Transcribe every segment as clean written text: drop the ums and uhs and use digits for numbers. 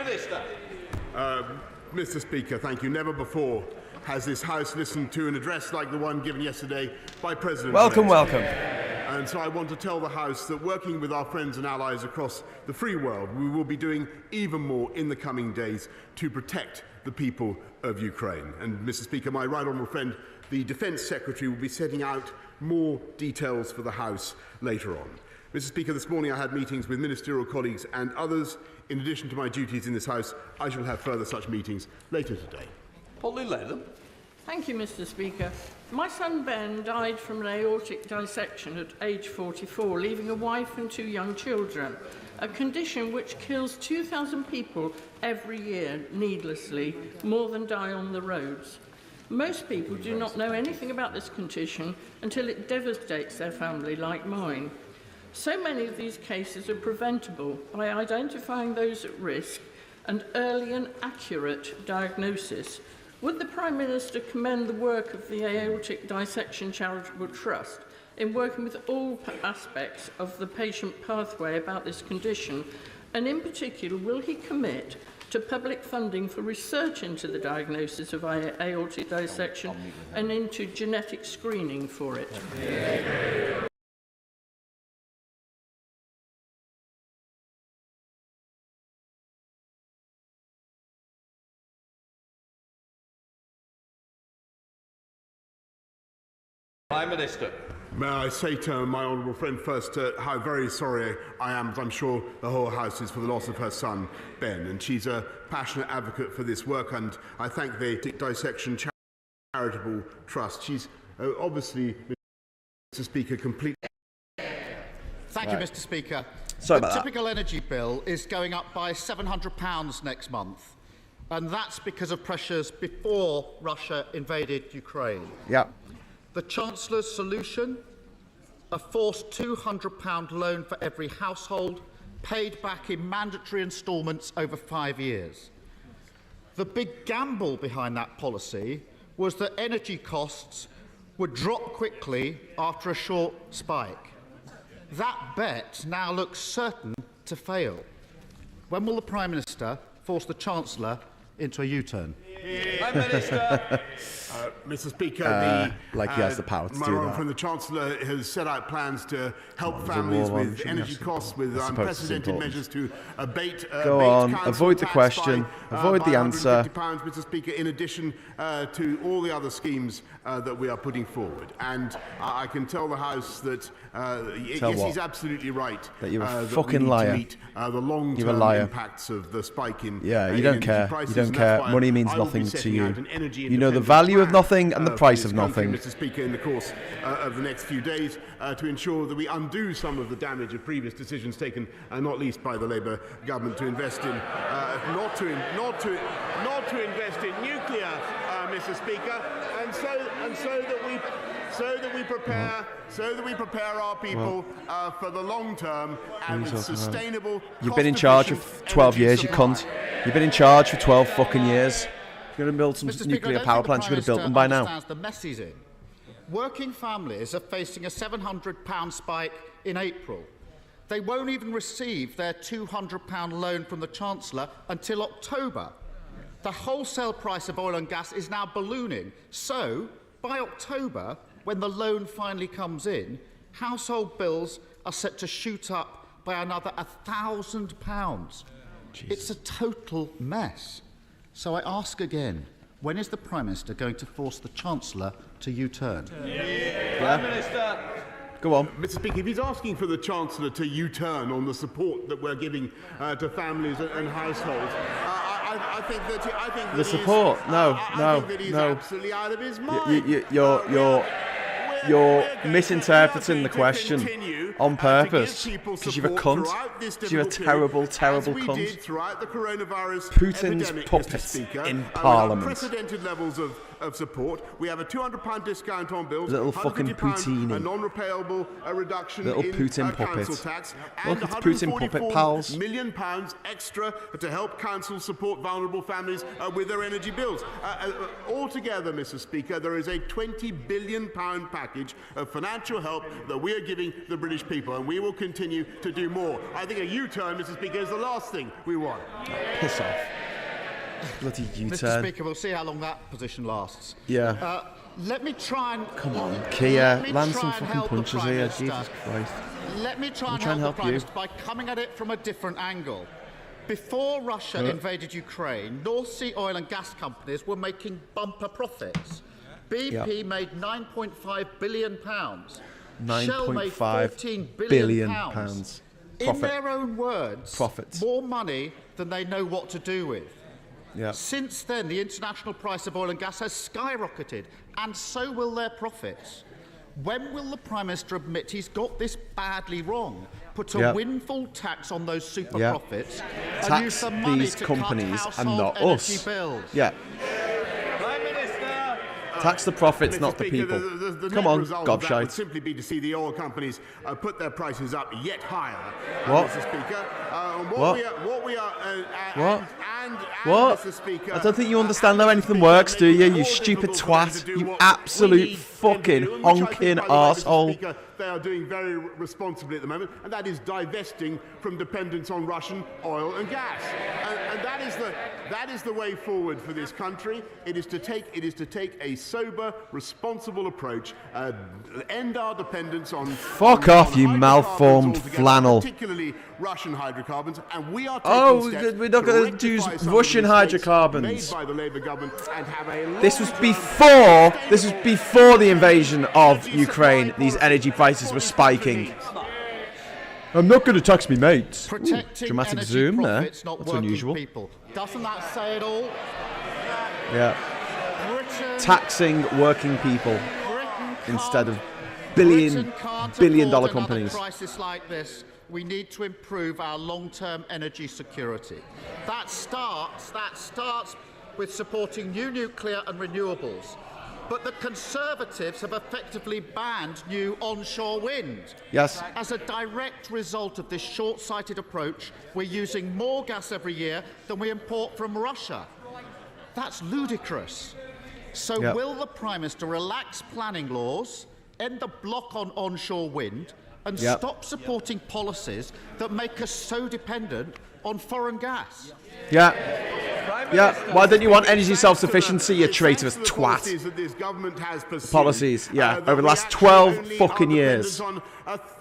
Minister. Mr. Speaker, thank you. Never before has this House listened to an address like the one given yesterday by President Welcome, welcome. And so I want to tell the House that working with our friends and allies across the free world, we will be doing even more in the coming days to protect the people of Ukraine. And, Mr. Speaker, my right honourable friend, the Defence Secretary, will be setting out more details for the House later on. Mr. Speaker, this morning I had meetings with ministerial colleagues and others. In addition to my duties in this House, I shall have further such meetings later today. Polly Latham. Thank you, Mr. Speaker. My son Ben died from an aortic dissection at age 44, leaving a wife and 2 young children, a condition which kills 2,000 people every year needlessly, more than die on the roads. Most people do not know anything about this condition until it devastates their family, like mine. So many of these cases are preventable by identifying those at risk and early and accurate diagnosis. Would the Prime Minister commend the work of the Aortic Dissection Charitable Trust in working with all aspects of the patient pathway about this condition, and in particular, will he commit to public funding for research into the diagnosis of aortic dissection and into genetic screening for it? Prime Minister. May I say to my honourable friend first how very sorry I am, as I'm sure the whole House is, for the loss of her son, Ben. And she's a passionate advocate for this work, and I thank the Dissection Charitable Trust. She's obviously, Mr. Speaker, completely... Thank you, Mr. Speaker. Sorry the about that. typical energy bill is going up by £700 next month, and that's because of pressures before Russia invaded Ukraine. Yeah. The Chancellor's solution? A forced £200 loan for every household, paid back in mandatory instalments over 5 years. The big gamble behind that policy was that energy costs would drop quickly after a short spike. That bet now looks certain to fail. When will the Prime Minister force the Chancellor into a U-turn? Prime Minister. Mr. Speaker, like he has the power to do that. From the Chancellor has set out plans to help families with energy costs, with unprecedented measures to abate. Go on, avoid the question, avoid the answer. £150, Mr. Speaker, in addition to all the other schemes that we are putting forward. And I can tell the House that yes, he's absolutely right. That you're a that fucking we need liar. to meet the long-term impacts of the spike in you don't care. prices, you don't care. Money means nothing to you. You know the value of nothing and the price of nothing. Mr. Speaker, in the course of the next few days, to ensure that we undo some of the damage of previous decisions taken, not least by the Labour government, to invest in not to invest in nuclear, Mr. Speaker, and so that we prepare our people for the long term and with sustainable. You've been in charge for 12 years, you cunt. You've been in charge for 12 fucking years. You're going to build some nuclear power plants. You could have built them by now. The mess he's in. Working families are facing a £700 spike in April. They won't even receive their £200 loan from the Chancellor until October. The wholesale price of oil and gas is now ballooning. So, by October, when the loan finally comes in, household bills are set to shoot up by another £1,000. It's a total mess. So I ask again, when is the Prime Minister going to force the Chancellor to U-turn? Prime Minister. Go on. Mr. Speaker, if he's asking for the Chancellor to U-turn on the support that we're giving to families and households, I think that the support. I think that he's absolutely out of his mind. You're misinterpreting the question on purpose because you're a cunt. You're a terrible, terrible cunt. Throughout the coronavirus Putin's epidemic, puppet Mr. Speaker, in Parliament. Unprecedented levels of of support. We have a £200 discount on bills, Little fucking £150 Putini. a non-repayable reduction Little in Putin council puppet. tax, Look, and it's Putin puppet, pals. £144 million extra to help councils support vulnerable families with their energy bills. Altogether, Mr. Speaker, there is a £20 billion package of financial help that we are giving the British people, and we will continue to do more. I think a U-turn, Mr. Speaker, is the last thing we want. Piss off. Bloody Mr. U-turn. Speaker, we'll see how long that position lasts. Yeah. Let me try and... Come on, Kia. let me Land try some and fucking help the punches Prime here. Minister. Jesus Christ. Let me try and try and help the help Prime you. Minister by coming at it from a different angle. Before Russia invaded Ukraine, North Sea oil and gas companies were making bumper profits. BP made £9.5 billion. Shell made £14 billion. Pounds. In Profit. their own words, Profits. more money than they know what to do with. Yeah. Since then, the international price of oil and gas has skyrocketed, and so will their profits. When will the Prime Minister admit he's got this badly wrong? Put a windfall tax on those super profits and use Tax the money these to companies cut and household not energy us. bills. Yeah. Prime Minister. Tax the profits, Mr. not the Speaker, people. the Come net on, result of that would gobshite. simply be to see the oil companies put their prices up yet higher, What? Mr. Speaker. What? What? And, What? Mr. Speaker, I don't think you understand how anything works, do you? You stupid twat. You absolute fucking honking arsehole. They are doing very responsibly at the moment, and that is divesting from dependence on Russian oil and gas. And that is the way forward for this country. It is to take a sober, responsible approach, end our dependence on Fuck off, you hydrocarbons malformed altogether, flannel. particularly Russian hydrocarbons, and we are taking steps we're not going to rectify use some of the Russian mistakes hydrocarbons. made by the Labour government and have a This was long-term before the invasion of Ukraine. These energy prices were spiking. I'm not going to tax me mates. Ooh, Protecting dramatic energy zoom there. profits, not That's working unusual. people. Doesn't that say it all? Yeah. Britain, Taxing working people Britain instead of Britain can't billion-dollar afford another companies. crisis like this. We need to improve our long-term energy security. That starts with supporting new nuclear and renewables. But the Conservatives have effectively banned new onshore wind. Yes. As a direct result of this short-sighted approach, we're using more gas every year than we import from Russia. That's ludicrous. So will the Prime Minister relax planning laws, end the block on onshore wind, and stop supporting policies that make us so dependent on foreign gas? Yeah. Why don't you want energy self-sufficiency, you traitorous twat? Policies, over the last 12 fucking years. On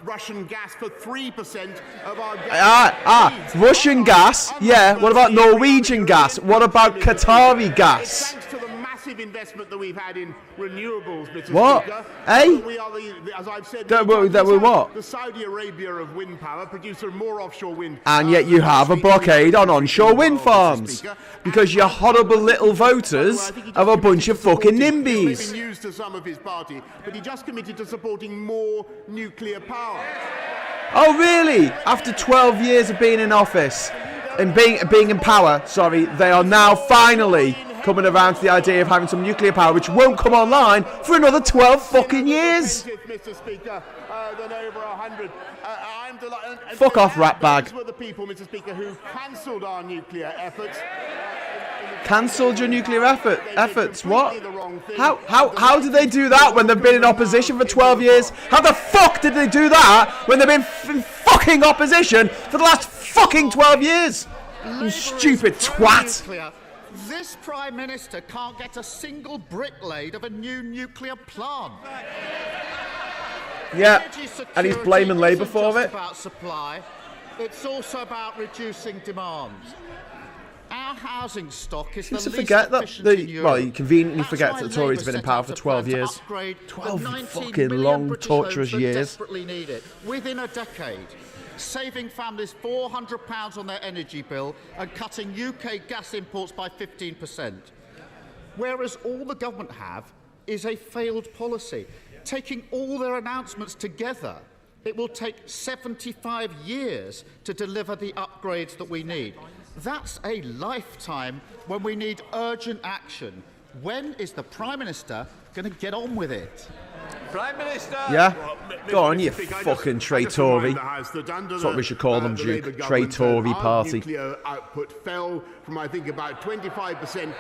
Russian gas for 3% of our gas. Russian gas? Yeah. What about Norwegian gas? What about Qatari gas? Thanks to the massive investment that we've had in renewables, Mr. What? Speaker. Eh? We are as I've said, That we're what? The Saudi Arabia of wind power, producer of more offshore wind. And yet you have a blockade on onshore wind farms because your horrible little voters have a bunch of fucking NIMBYs. He's been used to some of his party, but he just committed to supporting more nuclear power. Oh really? After 12 years of being in office and being in power, they are now finally coming around to the idea of having some nuclear power, which won't come online for another 12 fucking years. Mr. Speaker, than over 100. I'm delighted. Fuck off, ratbag. These were the people, Mr. Speaker, who cancelled our nuclear efforts. Cancelled your nuclear efforts? What? How did they do that when they've been in opposition for 12 years? How the fuck did they do that when they've been in fucking opposition for the last fucking 12 years? You stupid twat. This Prime Minister can't get a single brick laid of a new nuclear plant. Yeah, and he's blaming Labour for it. It's about supply. It's also about reducing demand. Our housing stock is the least efficient in Europe. Well, you conveniently That's forget why that the Tories have been in power for 12 years. 12 fucking long, torturous years. Desperately need it within a decade. Saving families £400 on their energy bill and cutting UK gas imports by 15%. Whereas all the government have is a failed policy. Taking all their announcements together, it will take 75 years to deliver the upgrades that we need. That's a lifetime when we need urgent action. When is the Prime Minister going to get on with it? Prime Minister! Yeah? Well, Go on, you Speaker, fucking I Trey just remind Tory. the House that under That's what we should call them, the Duke. Labour Trey government, Tory our party. nuclear output fell from, I think, about 25%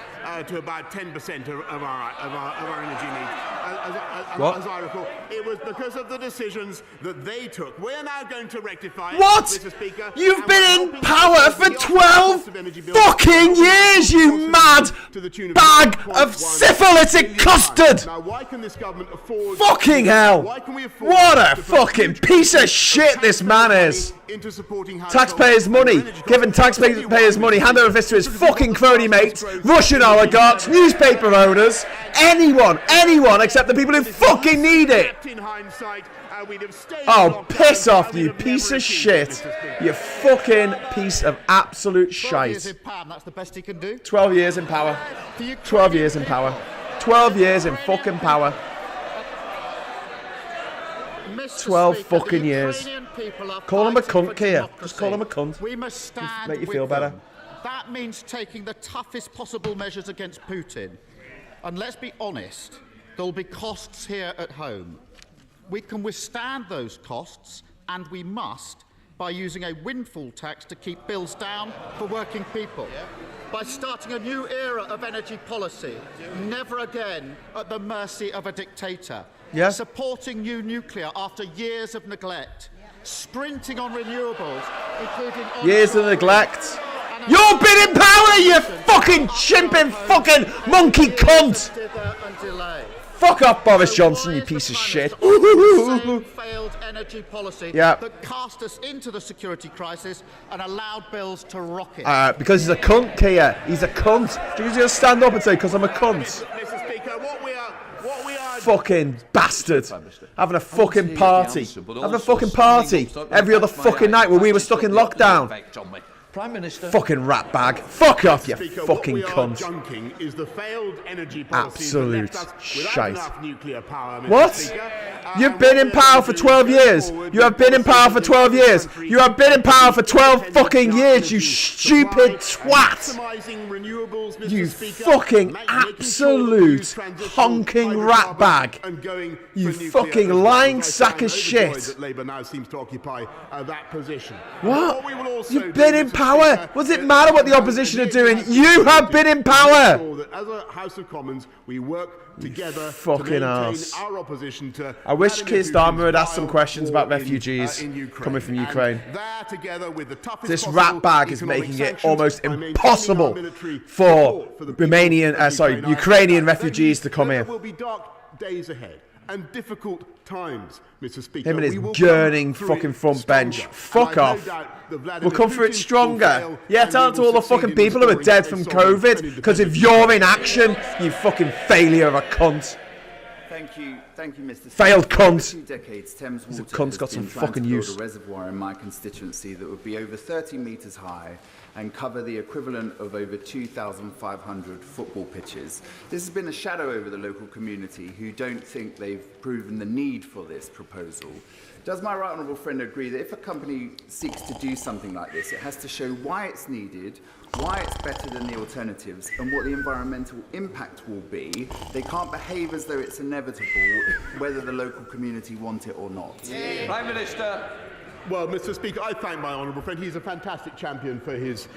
to about 10% of our energy needs. What? As I recall, it was because of the decisions that they took. We're now going to rectify it, What? Mr. Speaker. You've and been we're in helping power to for the 12 of energy bills fucking years, you mad to the tune of bag 1.1 of syphilitic billion custard! pounds. Now, why can this government afford? Fucking hell! Why can we afford What a to put fucking huge piece of amounts shit this man is! into supporting households Taxpayers' money, and energy giving costs? taxpayers' money hand over fist to his fucking crony mates, Russian oligarchs, newspaper owners, anyone except the people who fucking need it! In hindsight, we'd have stayed in Oh, lockdown piss off, and we'd you have piece never of achieved shit! it, Mr. Speaker. You fucking piece of absolute 12 years shite. in power, that's the best he can do. 12 years in power. For Ukrainian 12 years in people. power. 12 years in fucking power. Mr. 12 Speaker, fucking the years. Ukrainian people are Call him a fighting cunt, for Keir. democracy. Just call him a cunt. We must stand make you with feel better. them. That means taking the toughest possible measures against Putin. And let's be honest, there'll be costs here at home. We can withstand those costs, and we must, by using a windfall tax to keep bills down for working people. By starting a new era of energy policy, never again at the mercy of a dictator. Yeah. Supporting new nuclear after years of neglect. Sprinting on renewables, including Years of onshore neglect. and You've been in power, you fucking chimping fucking monkey cunt! dither and delay. Fuck off, Boris So Johnson, why you is the piece of Prime shit. Minister the same failed energy policy Yeah. that cast us into the security crisis and allowed bills to rocket. Because he's a cunt, Keir. He's a cunt. He's gonna stand up and say, because I'm a cunt. Mr. Speaker, what we are Fucking bastard. Having a fucking party. Having a fucking party every other fucking night when we were stuck in lockdown. Prime Minister. Fucking rat bag. Fuck off, you Speaker, fucking what we are cunt. junking is the failed energy policies Absolute that left us without shite. enough nuclear power, Mr. What? Speaker. You've And been what in we power are for doing 12 is years. going You have been in power for 12 years. You have been in power for 12 fucking years, you stupid twat. Maximizing renewables, Mr. You Speaker, fucking making sure that we absolute use transitional honking rat hydrocarbons bag. and going You for nuclear fucking as well. lying As I sack say, of I'm shit. overjoyed that Labour now seems to occupy that position. What? we will also You've do, been in Mr. power. Speaker, What does it is matter what the opposition are doing? You have been in power. make sure that as a House of Commons, we work together to fucking maintain arse. our opposition to. I wish Vladimir Keir Starmer Putin's had asked some vile questions war about refugees in Ukraine. coming from And Ukraine. there, together with the toughest This possible rat bag is economic making it sanctions almost by maintaining impossible our military for support the people Romanian, of sorry, Ukraine. Ukrainian There refugees to come there here. will be dark days ahead and difficult times, Mr. Speaker. Him and his We will gurning come through fucking it front bench. stronger. Fuck And I have off. no doubt that Vladimir We'll come through it Putin will stronger. fail, Yeah, and tell we it to will all the succeed fucking in people who are restoring dead a from sovereign and COVID because of independent your inaction. You fucking failure of a cunt. Thank you, Mr. Speaker. Failed For over cunt. 2 decades, Thames He's a Water cunt's has got some been trying fucking to build use. a reservoir in my constituency that would be over 30 metres high and cover the equivalent of over 2,500 football pitches. This has been a shadow over the local community who don't think they've proven the need for this proposal. Does my right honourable friend agree that if a company seeks to do something like this, it has to show why it's needed, why it's better than the alternatives, and what the environmental impact will be? They can't behave as though it's inevitable, whether the local community want it or not. Prime Minister. Well, Mr. Speaker, I thank my honourable friend. He's a fantastic champion for his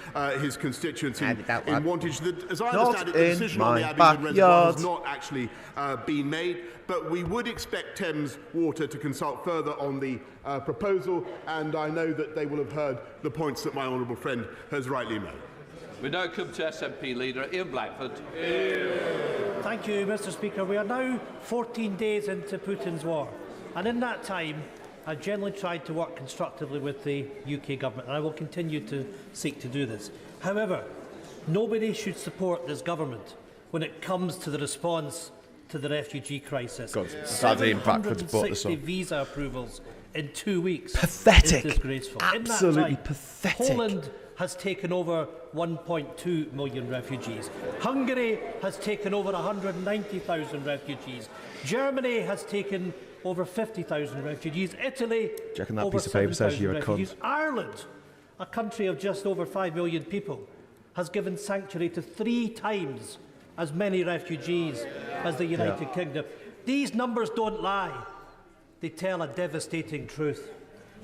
constituency in Wantage. As I Not understand it, the in decision on the my Abingdon Reservoir backyard. has not actually been made, but we would expect Thames Water to consult further on the proposal, and I know that they will have heard the points that my honourable friend has rightly made. We now come to SNP leader Ian Blackford. Thank you, Mr. Speaker. We are now 14 days into Putin's war, and in that time, I've generally tried to work constructively with the UK government, and I will continue to seek to do this. However, nobody should support this government when it comes to the response to the refugee crisis. God, glad Ian Blackford's brought this 760 up. visa approvals in 2 weeks. Pathetic. Is disgraceful. In that Absolutely time, pathetic. Poland has taken over 1.2 million refugees. Hungary has taken over 190,000 refugees. Germany has taken over 50,000 refugees. Italy, Do you reckon that over piece of paper says 7,000 you're a refugees. cunt? Ireland, a country of just over 5 million people, has given sanctuary to 3 times as many refugees as the United Kingdom. These numbers don't lie. They tell a devastating truth.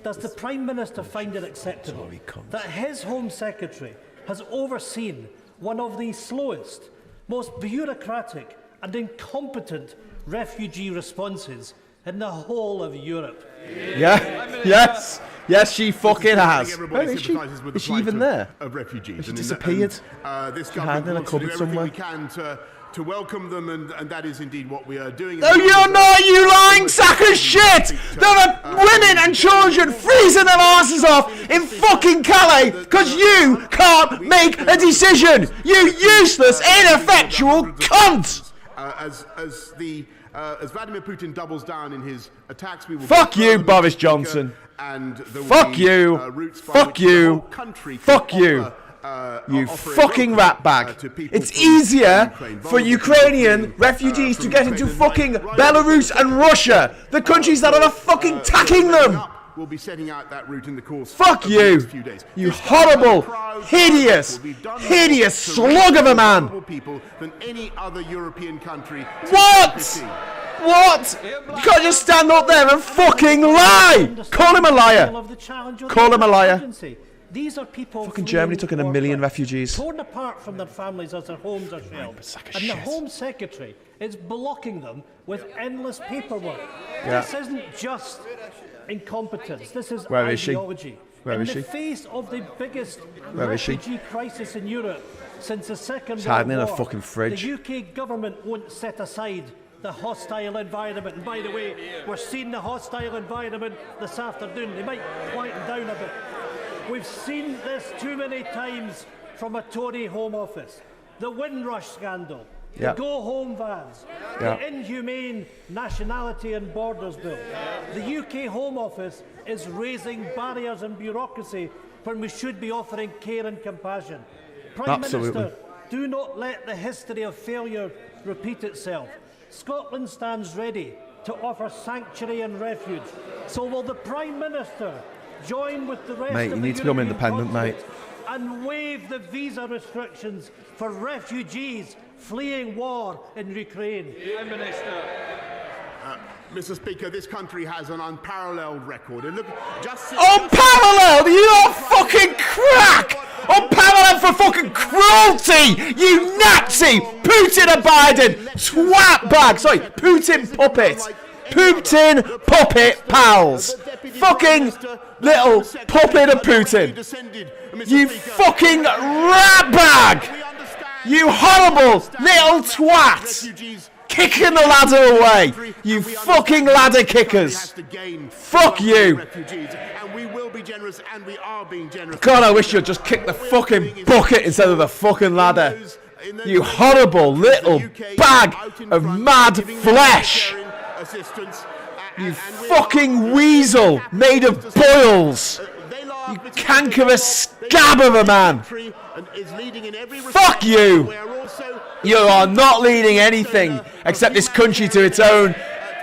Does the Prime Minister find it acceptable that his Home Secretary has overseen one of the slowest, most bureaucratic and incompetent refugee responses in the whole of Europe? Yeah. Yes. Yes, she fucking has. Where is she? Is she even there? Of refugees. Has she disappeared? This She hiding in a government wants to do cupboard everything somewhere? we can to welcome them, and that is indeed what we are doing. No, you're not, you lying sack of shit! There are women and children freezing their asses off in fucking Calais because you can't make a decision! You useless, ineffectual cunt! As Vladimir Putin doubles down in his attacks, we will Fuck you, Boris Johnson. And Fuck you. Fuck you. Fuck you. You fucking ratbag. It's easier for Ukrainian refugees to get into fucking Belarus and Russia, the countries that are fucking attacking them. We'll be setting out that route in the course Fuck of you. the next few days. You horrible, hideous, hideous slug of a man. People than any other European country. What? What? You can't just stand up there and fucking lie. Call him a liar. Call him a liar. These are people Fucking Germany took in 1 million refugees. torn apart from their families as their homes are shelled. And the Home Secretary is blocking them with endless paperwork. Yeah. This isn't just incompetence. This is Where is she? ideology. Where is she? In the face of the biggest Where is she? refugee crisis in Europe since the Second She's World hiding in a War, fucking fridge. the UK government won't set aside the hostile environment. And by the way, we're seeing the hostile environment this afternoon. They might quieten down a bit. We've seen this too many times from a Tory Home Office. The Windrush scandal, Yeah. the go-home vans, Yeah. the inhumane Nationality and Borders Bill. The UK Home Office is raising barriers and bureaucracy when we should be offering care and compassion. Prime Absolutely. Minister, do not let the history of failure repeat itself. Scotland stands ready to offer sanctuary and refuge. So will the Prime Minister join with the rest Mate, of you the need to become European independent, mate. continent and waive the visa restrictions for refugees fleeing war in Ukraine? Prime Minister. Mr. Speaker, this country has an unparalleled record. And look, Unparalleled! You are fucking crack! Unparalleled for fucking cruelty! You Nazi! Putin abiding! Twat bag! Sorry, Putin puppet! Putin puppet pals! Fucking little puppet of Putin! You fucking rat bag! You horrible little twat! Kicking the ladder away! You fucking ladder kickers! Fuck you! God, I wish you'd just kick the fucking bucket instead of the fucking ladder! You horrible little bag of mad flesh! You fucking weasel made of boils! You cankerous scab of a man! Fuck you! You are not leading anything except this country to its own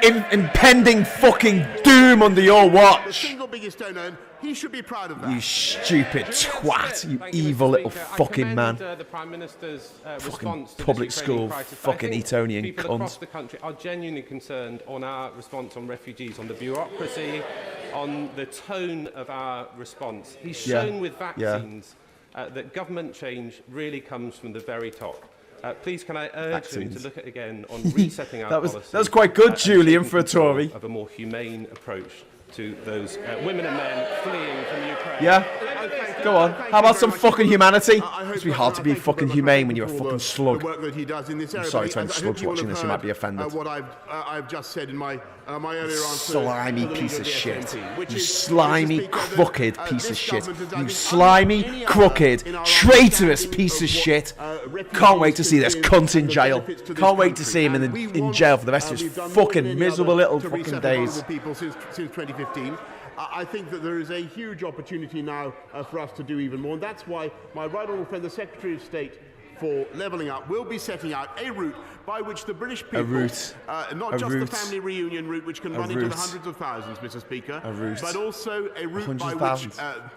impending fucking doom under your watch. He should be proud of that. You stupid twat, you evil little fucking man. The Prime Minister's Fucking response to public this Ukrainian school, crisis. But I fucking think Etonian people across cunt. the country are genuinely concerned on our response on refugees, on the bureaucracy, on the tone of our response. He's shown with vaccines that government change really comes from the very top. Please, can I urge him to look at again on resetting our policy? That was quite good, Julian, for a Tory. Of a more humane approach to those women and men fleeing from Ukraine. Yeah? Go on. How about some fucking humanity? It's be hard to be fucking humane when you're a fucking slug. I'm sorry to any slugs watching this, you might be offended. What I've just said in my earlier answer. Slimy piece of shit. You slimy, crooked piece of shit. You slimy, crooked, traitorous piece of shit. Can't wait to see this cunt in jail. Can't wait to see him in jail for the rest of his fucking miserable little fucking days. Since 2015. I think that there is a huge opportunity now for us to do even more, and that's why my right honourable friend, the Secretary of State for levelling up will be setting out a route by which the British people, not A just route. the family reunion route, which can run into the hundreds of thousands, Mr. Speaker, but also a route by which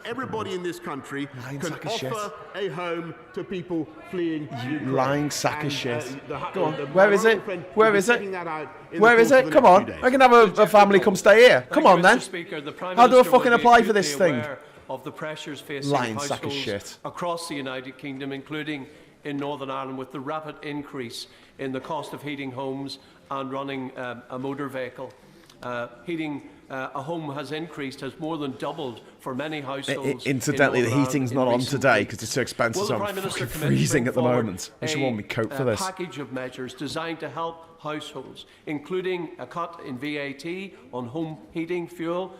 everybody in this country can offer a home to people fleeing Ukraine. Lying sack of shit. Go on. The Where is it? friend Where will is be it? setting that out in Where the is course it? of the Come next on. few days. I can have a family come stay here. Come on, then. How do I fucking apply for this thing? Of the pressures facing Lying sack of households shit. across the United Kingdom, including in Northern Ireland, with the rapid increase in the cost of heating homes and running a motor vehicle. Heating a home has more than doubled for many households. Incidentally, the heating's not on today because it's too expensive, Will so the I'm Prime Minister fucking commit to freezing bring at the forward moment. I should want me coat for this. package of measures designed to help households, including a cut in VAT on home heating fuel,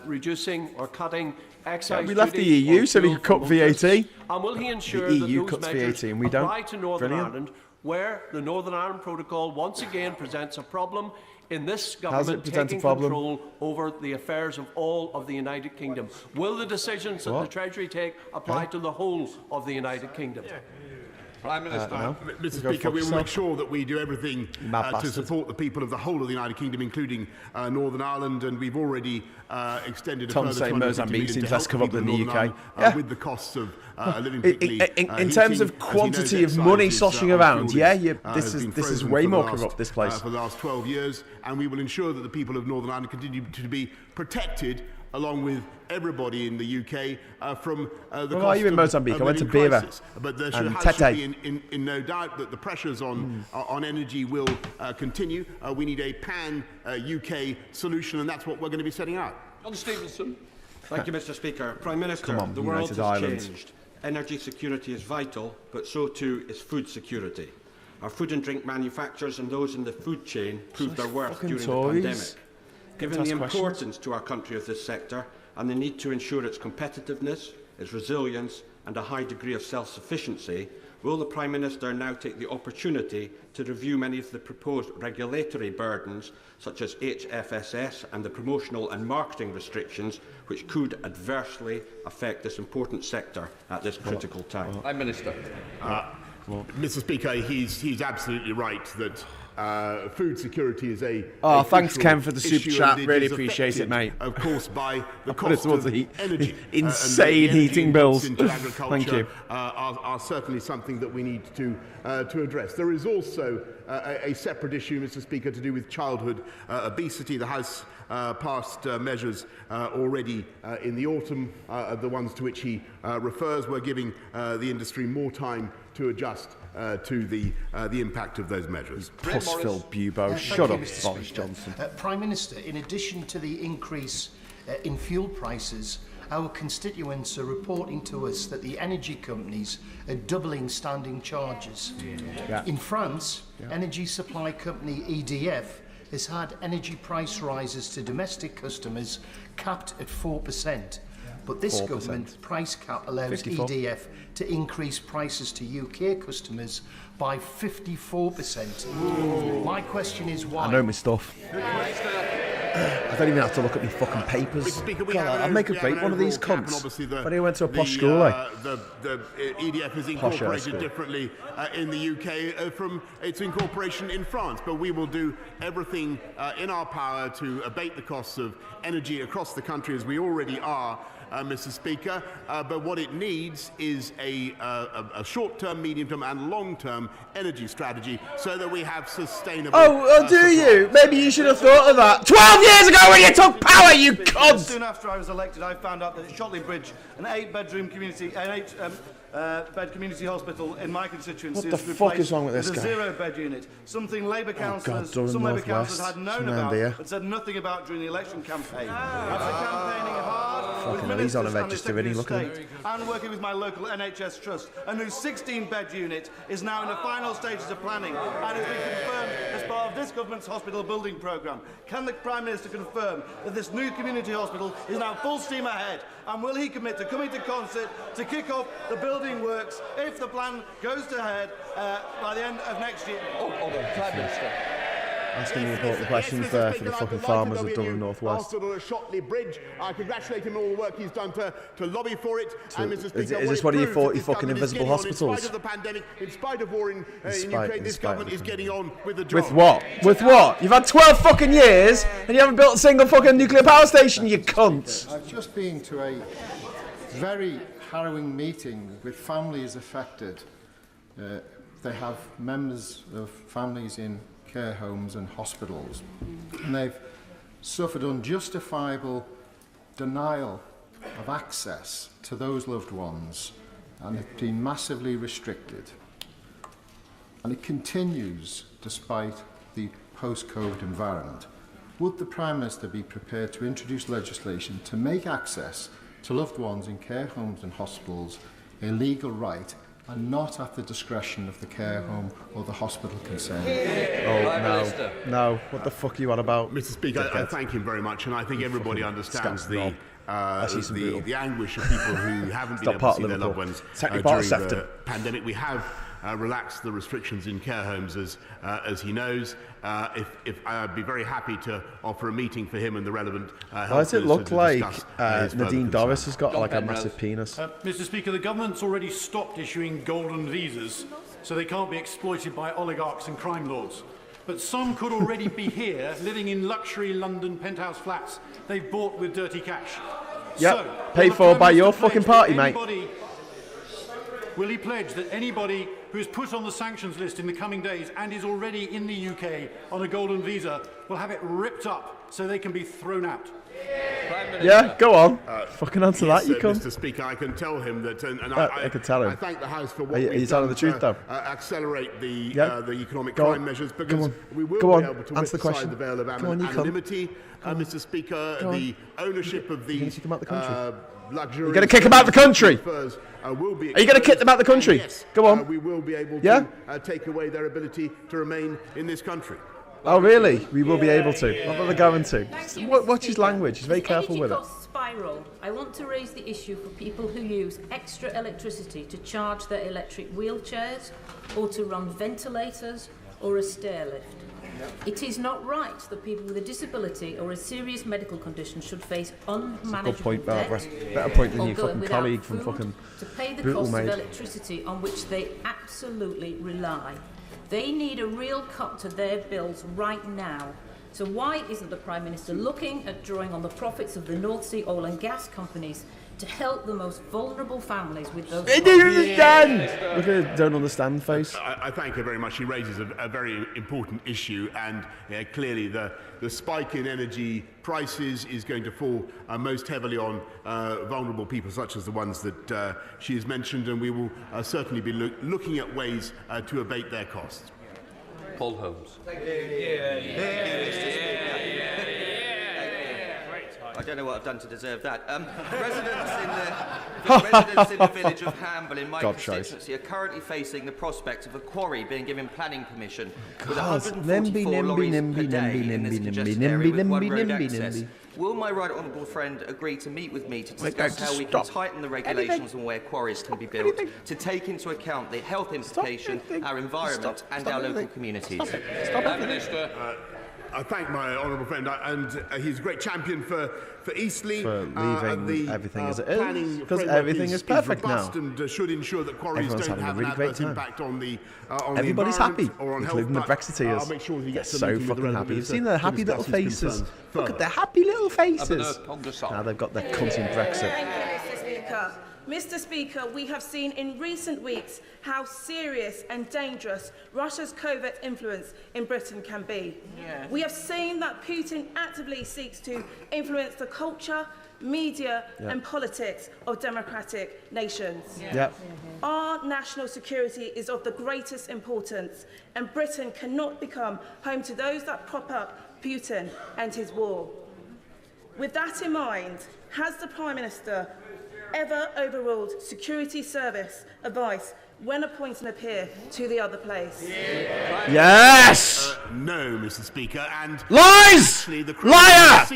reducing or cutting excise we left the duty EU on so we fuel could cut for VAT. motorists? And will he ensure The that EU those cuts measures VAT and we don't? apply to Northern Brilliant. Ireland, where the Northern Ireland Protocol once again presents a problem in this How's it government present a taking problem? control over the affairs of all of the United Kingdom? Will the decisions that the Treasury take apply to the whole of the United Kingdom? Prime Minister. Mr. Speaker, we will make sure that we do everything to support the people of the whole of the United Kingdom, including Northern Ireland, and we've already extended a further saying 250 Mozambique million seems to less help covered up the than people the of Northern UK. Ireland, with the costs of living, particularly In terms heating. of quantity of money sloshing around, this is way more corrupt, this place. For the last 12 years, and we will ensure that the people of Northern Ireland continue to be protected along with everybody in the UK from the cost are you in Mozambique? I went to living Beira crisis. But there and should Tete. be in no doubt that the pressures on energy will continue. We need a pan-UK solution, and that's what we're going to be setting out. John Stevenson. Thank you, Mr. Speaker. Prime Minister, Come on, the world United has Ireland. changed. Energy security is vital, but so too is food security. Our food and drink manufacturers and those in the food chain proved their worth during the pandemic. Given the importance to our country of this sector and the need to ensure its competitiveness, its resilience and a high degree of self-sufficiency, will the Prime Minister now take the opportunity to review many of the proposed regulatory burdens, such as HFSS and the promotional and marketing restrictions, which could adversely affect this important sector at this critical time? Prime Minister. Mr. Speaker, he's absolutely right that food security is a thanks, crucial Ken, for the super issue, chat. and Really is appreciate it, affected, mate. Of course, by the put it cost towards of the energy. insane and the heating energy bills. into agriculture, Thank you. Are certainly something that we need to address. There is also a separate issue, Mr. Speaker, to do with childhood obesity. The House passed measures already in the autumn, the ones to which he refers. We're giving the industry more time to adjust to the impact of those measures. Puss-filled bubo. Shut up, Boris Johnson. Prime Minister, in addition to the increase in fuel prices, our constituents are reporting to us that the energy companies are doubling standing charges. In France, energy supply company EDF has had energy price rises to domestic customers capped at 4%. But this 4%. government price cap allows 54. EDF to increase prices to UK customers by 54%. My question is why? I know my stuff. I don't even have to look at my fucking papers. God, I'd make a great one of these cunts. But he went to a posh school, The EDF is incorporated differently in the UK from its incorporation in France. But we will do everything in our power to abate the costs of energy across the country, as we already are, Mr. Speaker. But what it needs is a short-term, medium-term and long-term energy strategy so that we have sustainable... do you? Maybe you should have thought of that 12 years ago when you took power, you cunt! Soon after I was elected, I found out that at Shotley Bridge, an 8-bedroom community, bed community hospital in my constituency What the fuck is wrong with this a guy? 0-bed unit. Something Labour councillors, Durham some Labour North councillors West. had known Somewhere about, there. but said nothing about during the election campaign. After campaigning hard with Fucking hell, he's on a ministers and the register, isn't he? Secretary of Look at him. State, and working with my local NHS trust, a new 16-bed unit is now in the final stages of planning and has been confirmed as part of this government's hospital building programme. Can the Prime Minister confirm that this new community hospital is now full steam ahead, and will he commit to coming to concert to kick off the building works if the plan goes to head by the end of next year? Prime Minister. Asking the important questions there for the fucking farmers of Dublin North West. Shotley Bridge. I congratulate him on all the work he's done to lobby for it. And Mr. Speaker, is this one of your 40 fucking invisible hospitals? In spite of the pandemic, in spite of war in Ukraine, this government is getting on with the job. With what? With what? You've had 12 fucking years and you haven't built a single fucking nuclear power station, you cunts. I've just been to a very harrowing meeting with families affected. They have members of families in care homes and hospitals, and they've suffered unjustifiable denial of access to those loved ones, and have been massively restricted. And it continues despite the post-COVID environment. Would the Prime Minister be prepared to introduce legislation to make access to loved ones in care homes and hospitals a legal right, and not at the discretion of the care home or the hospital concerned? Oh, no. What the fuck are you on about? Mr. Speaker, I thank him very much, and I think everybody understands the anguish of people who haven't been able to see their loved ones during the pandemic. We have relaxed the restrictions in care homes, as he knows. I'd be very happy to offer a meeting for him and the relevant health Why does it look like Nadine Nadine Dorries has got like a massive penis? Mr. Speaker, the government's already stopped issuing golden visas, so they can't be exploited by oligarchs and crime lords. But some could already be here, living in luxury London penthouse flats they've bought with dirty cash. Yep, So, paid for by your fucking party, mate. Will he pledge that anybody who is put on the sanctions list in the coming days and is already in the UK on a golden visa will have it ripped up so they can be thrown out? Yeah, go on. Fucking answer that, you cunt. Mr. Speaker, I can tell him that, I can tell him. I thank the House for what Are you telling the truth, though? Accelerate the economic Go crime on. measures, because we will Go on. be able to Answer the question. the veil of Go on, you cunt. anonymity. Mr. Speaker, the ownership of these luxurious... You're going to kick them out of the country? Are you going to kick them out of the country? Yes. Go on. We will be able to take away their ability to remain in this country. Oh, really? We will be able to. Not that they're going to. Watch his language. He's very careful with it. Spiral. I want to raise the issue for people who use extra electricity to charge their electric wheelchairs or to run ventilators or a stair lift. It is not right that people with a disability or a serious medical condition should face unmanageable Good point, Barbara. debt Better point than or your go fucking without colleague from food fucking to pay the Brutal cost Maid. of electricity on which they absolutely rely. They need a real cut to their bills right now. So why isn't the Prime Minister looking at drawing on the profits of the North Sea oil and gas companies to help the most vulnerable families with those... They don't understand! Look at his don't understand face. I thank her very much. She raises a very important issue, and clearly the spike in energy prices is going to fall most heavily on vulnerable people such as the ones that she has mentioned, and we will certainly be looking at ways to abate their costs. Paul Holmes. I don't know what I've done to deserve that. Residents in the village of Hamble in my constituency are currently facing the prospect of a quarry being given planning permission with 144 lorries per day in this congested area with one road access. Will my right honourable friend agree to meet with me to discuss how we can tighten the regulations on where quarries can be built, to take into account the health implication, our environment and our local communities? Prime Minister. I thank my honourable friend, and he's a great champion for Eastleigh. For leaving everything as it is, because everything is perfect now. And should ensure that quarries Everyone's don't have having a an really adverse great impact on the Everybody's happy, or on including health, the Brexiteers. I'll make sure he They're gets so fucking happy. You've seen their happy little faces. Look at their happy little faces. Now they've got their cunting Brexit. Thank you, Mr. Speaker. Mr. Speaker, we have seen in recent weeks how serious and dangerous Russia's covert influence in Britain can be. Yeah. We have seen that Putin actively seeks to influence the culture, media and politics of democratic nations. Our national security is of the greatest importance, and Britain cannot become home to those that prop up Putin and his war. With that in mind, has the Prime Minister ever overruled security service advice when appointing a peer to the other place? Yes! No, Mr. Speaker, and... Lies! Liar!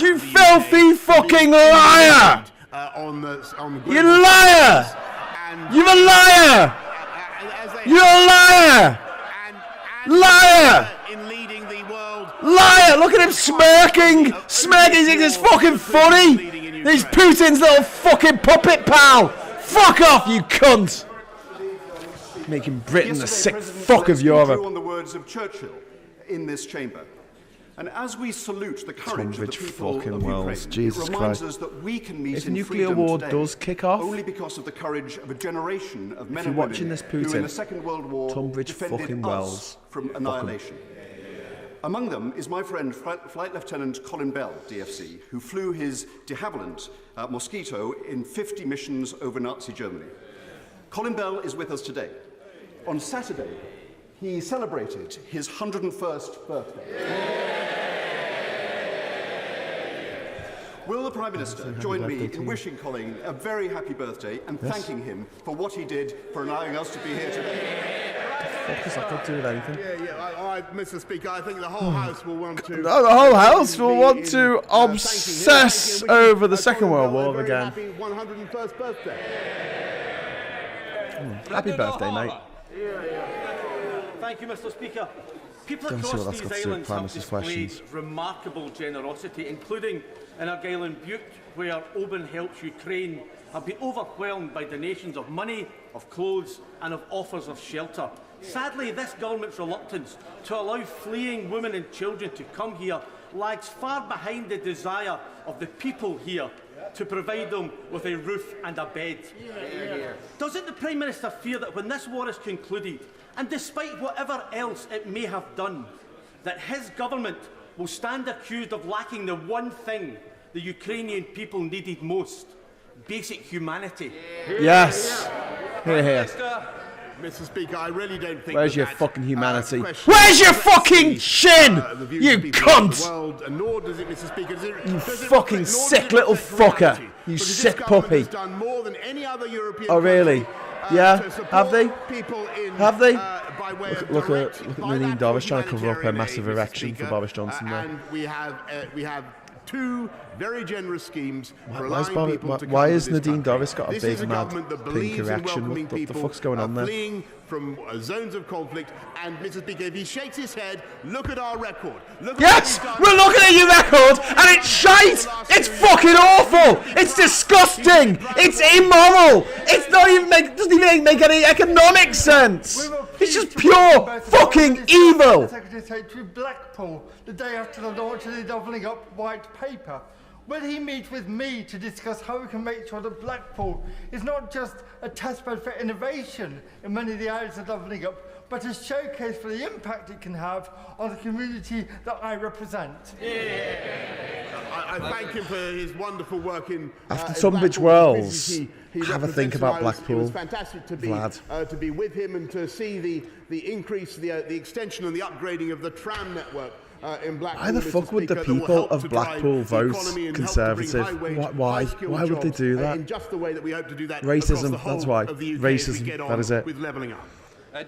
You filthy fucking liar! You liar! You're a liar! You're a liar! Liar! In leading the world. Liar! Look at him smirking! Smirking, he thinks it's fucking funny! He's Putin's little fucking puppet pal! Fuck off, you cunt! Making Britain the sick fuck of Europe. On the words of Churchill in this chamber. And as we salute the courage of the people of Ukraine, Jesus it reminds Christ. us that we can meet If in nuclear freedom war today does kick off, only because of the courage of a generation of men if you're and watching women this who in Putin, the Second World War Tunbridge defended fucking us Wells. from annihilation. Among them is my friend Flight Lieutenant Colin Bell, DFC, who flew his de Havilland Mosquito in 50 missions over Nazi Germany. Colin Bell is with us today. On Saturday, he celebrated his 101st birthday. Will the Prime Minister join me in wishing Colin a very happy birthday and thanking him for what he did for allowing us to be here today? What has that got to do with anything? Mr. Speaker, I think the whole House will want to... No, the whole House will want to obsess over the Second World War again. Happy 101st birthday. Happy birthday, mate. Thank you, Mr. Speaker. People Don't see what across that's got these to do with islands Prime have Minister's displayed questions. remarkable generosity, including in Argyll and Bute, where Oban Helps Ukraine have been overwhelmed by donations of money, of clothes and of offers of shelter. Sadly, this government's reluctance to allow fleeing women and children to come here lags far behind the desire of the people here to provide them with a roof and a bed. Doesn't the Prime Minister fear that when this war is concluded, and despite whatever else it may have done, that his government will stand accused of lacking the one thing the Ukrainian people needed most? Basic humanity. Yes. Here, here. Mr. Speaker, I really don't think. Where's your fucking humanity? Where's your fucking shin? You cunt! Nor does it, Mr. Speaker, You fucking sick little fucker. You sick puppy. Oh really? Yeah? Have they? Have they? Look at Nadine Dorries trying to cover up her massive erection for Boris Johnson there. And we have two very generous schemes for Why allowing people to come why to has this Nadine country. Dorries got a This big is a mad government that pink believes in erection? welcoming What the people fuck's going on there? fleeing from zones of conflict. And Mr. Speaker, if he shakes his head, look at our record. Yes! We're looking at your record and it's shite! It's fucking awful! It's disgusting! It's immoral! It's not even doesn't even make any economic sense! It's just pure fucking evil! Secretary of State to Blackpool the day after the launch of the Doubling Up White Paper. Will he meet with me to discuss how we can make sure that Blackpool is not just a testbed for innovation in many of the areas of Doubling Up, but a showcase for the impact it can have on the community that I represent? I thank him for his wonderful work in After Tunbridge Wells, have a think about Blackpool. It was fantastic to be with him and to see the increase, the extension and the upgrading of the tram network. In Blackpool, Why the fuck would the people of Blackpool vote Conservative? Why would they do that? In just the way that we hope to do that. Racism, that's why. Racism, that is it. With levelling up.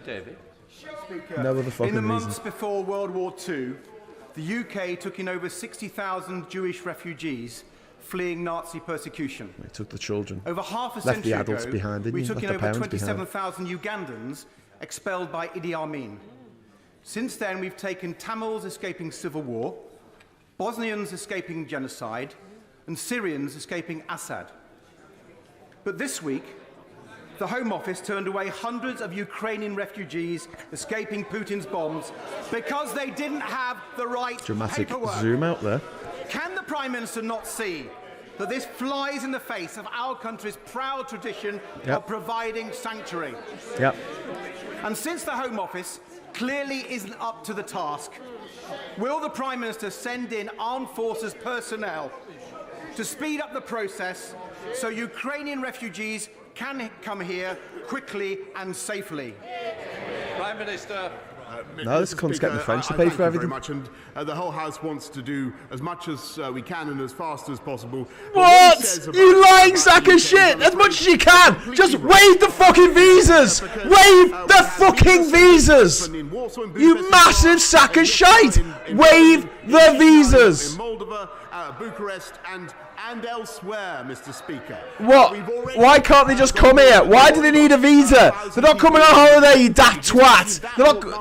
David. No other fucking in the reason. months before World War II, the UK took in over 60,000 Jewish refugees fleeing Nazi persecution. They took the children. Over half a Left century the adults ago, behind, didn't we you? took Left in the over parents behind. 27,000 Ugandans expelled by Idi Amin. Since then, we've taken Tamils escaping civil war, Bosnians escaping genocide, and Syrians escaping Assad. But this week, the Home Office turned away hundreds of Ukrainian refugees escaping Putin's bombs because they didn't have the right Dramatic paperwork. zoom out there. Can the Prime Minister not see that this flies in the face of our country's proud tradition of providing sanctuary? Yep. And since the Home Office clearly isn't up to the task, will the Prime Minister send in armed forces personnel to speed up the process so Ukrainian refugees can come here quickly and safely? Prime Minister. No, this cunt's getting the French to pay for everything. Very much, and the whole House wants to do as much as we can and as fast as possible. What? You lying sack of shit! As much as you can! Just waive the fucking visas! Waive the fucking visas! You massive sack of shite! Waive the visas! In Moldova, Bucharest and and elsewhere, Mr. Speaker. What? Why can't they just come here? Why do they need a visa? They're not coming on holiday, you daft twat.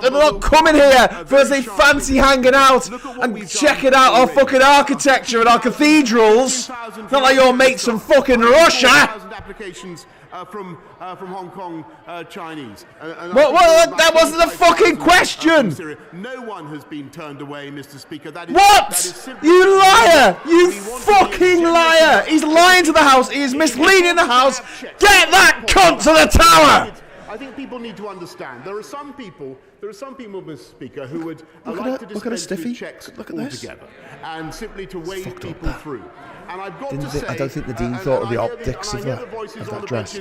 They're not coming here because they fancy hanging out and checking out our fucking architecture and our cathedrals. Not like your mates from fucking Russia. Applications from Hong Kong Chinese. That wasn't the fucking question. No one has been turned away, Mr. Speaker. That is, What? You liar! You fucking liar! He's lying to the House. He is misleading the House. Get that cunt to the tower! I think people need to understand. There are some people, Mr. Speaker, who would like to dispense with checks altogether and simply to wave people through. And I've got to say, I don't think the Dean thought of the optics of that dress.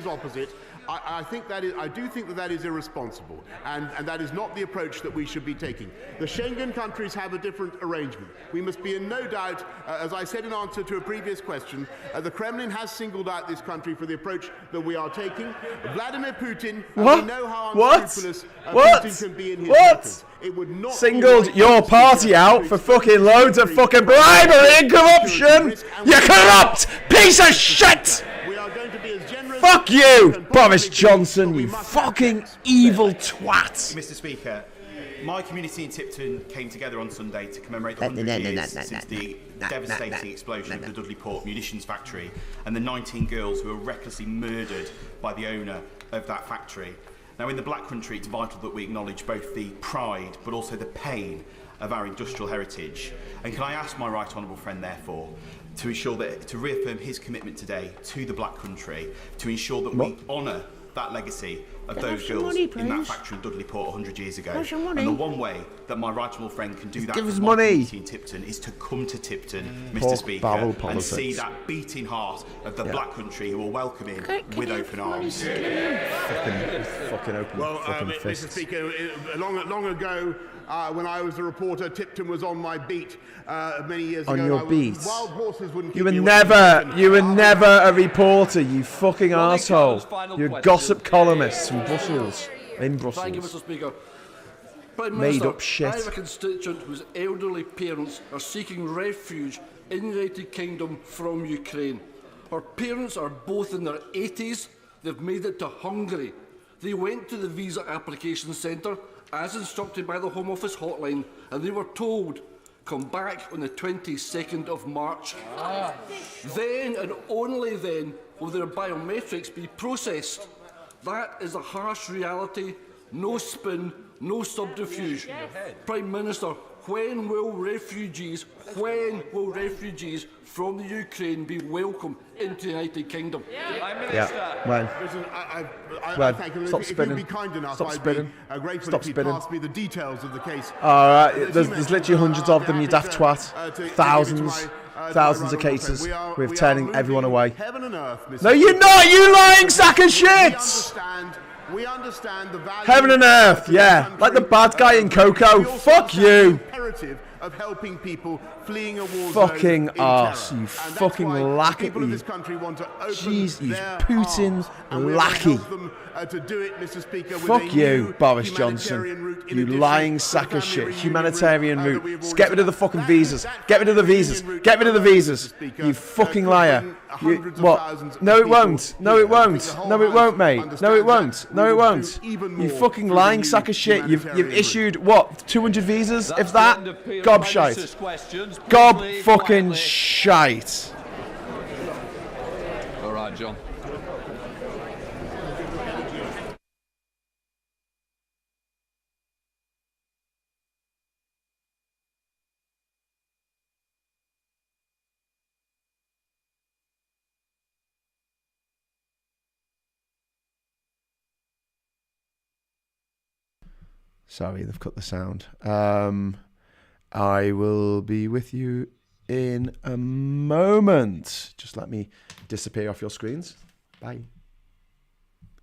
I do think that is irresponsible, and that is not the approach that we should be taking. The Schengen countries have a different arrangement. We must be in no doubt, as I said in answer to a previous question, the Kremlin has singled out this country for the approach that we are taking. Vladimir Putin, we know how unscrupulous Putin can be in his methods. It would not singled your party out for fucking loads of fucking bribery and corruption. You corrupt piece of shit! Fuck you, Boris Johnson, you fucking evil twat! Mr. Speaker, my community in Tipton came together on Sunday to commemorate the 100 years since the devastating explosion of the Dudley Port munitions factory and the 19 girls who were recklessly murdered by the owner of that factory. Now, in the Black Country, it's vital that we acknowledge both the pride but also the pain of our industrial heritage. And can I ask my right honourable friend, therefore, to ensure that, to reaffirm his commitment today to the Black Country, to ensure that we honour that legacy of those girls in that factory in Dudley Port 100 years ago. And the one way that my right honourable friend can do that for my community in Tipton is to come to Tipton, Mr. Speaker, and see that beating heart of the Black Country who will welcome him with open arms. Fucking open fists. Mr. Speaker, long ago, when I was a reporter, Tipton was on my beat many years ago. On your beat? Wild horses wouldn't You were never a reporter, you fucking arsehole. You're a gossip columnist from Brussels. In Brussels. Thank you, Mr. Speaker. Prime Made Minister, up shit. I have a constituent whose elderly parents are seeking refuge in the United Kingdom from Ukraine. Her parents are both in their 80s. They've made it to Hungary. They went to the visa application centre as instructed by the Home Office hotline, and they were told, come back on the 22nd of March. Then and only then will their biometrics be processed. That is a harsh reality, no spin, no subterfuge. Prime Minister, when will refugees from the Ukraine be welcome into the United Kingdom? When? Stop spinning. If you'd be kind enough, Stop spinning. I'd be grateful Stop if you'd spinning. pass me the details of the case. Alright, there's literally hundreds of them, you daft twat. Thousands of cases. We're turning everyone away. No, you're not, you lying sack of shit! We understand the value Heaven and earth, yeah. Like the bad guy in Coco. Fuck you. Of helping people fleeing a war fucking zone arse, you fucking lackey. Jeez, you Putin lackey. To do it, Mr. Speaker, fuck you, Boris Johnson. You lying sack of shit. Humanitarian route. Just get rid of the fucking visas. Get rid of the visas. Get rid of the visas. You fucking liar. What? No, it won't. No, it won't. No, it won't, mate. No, it won't. No, it won't. You fucking lying sack of shit. You've issued, what, 200 visas? If that? Gob shite. Gob fucking shite. All right, John. Sorry, they've cut the sound. I will be with you in a moment. Just let me disappear off your screens. Bye.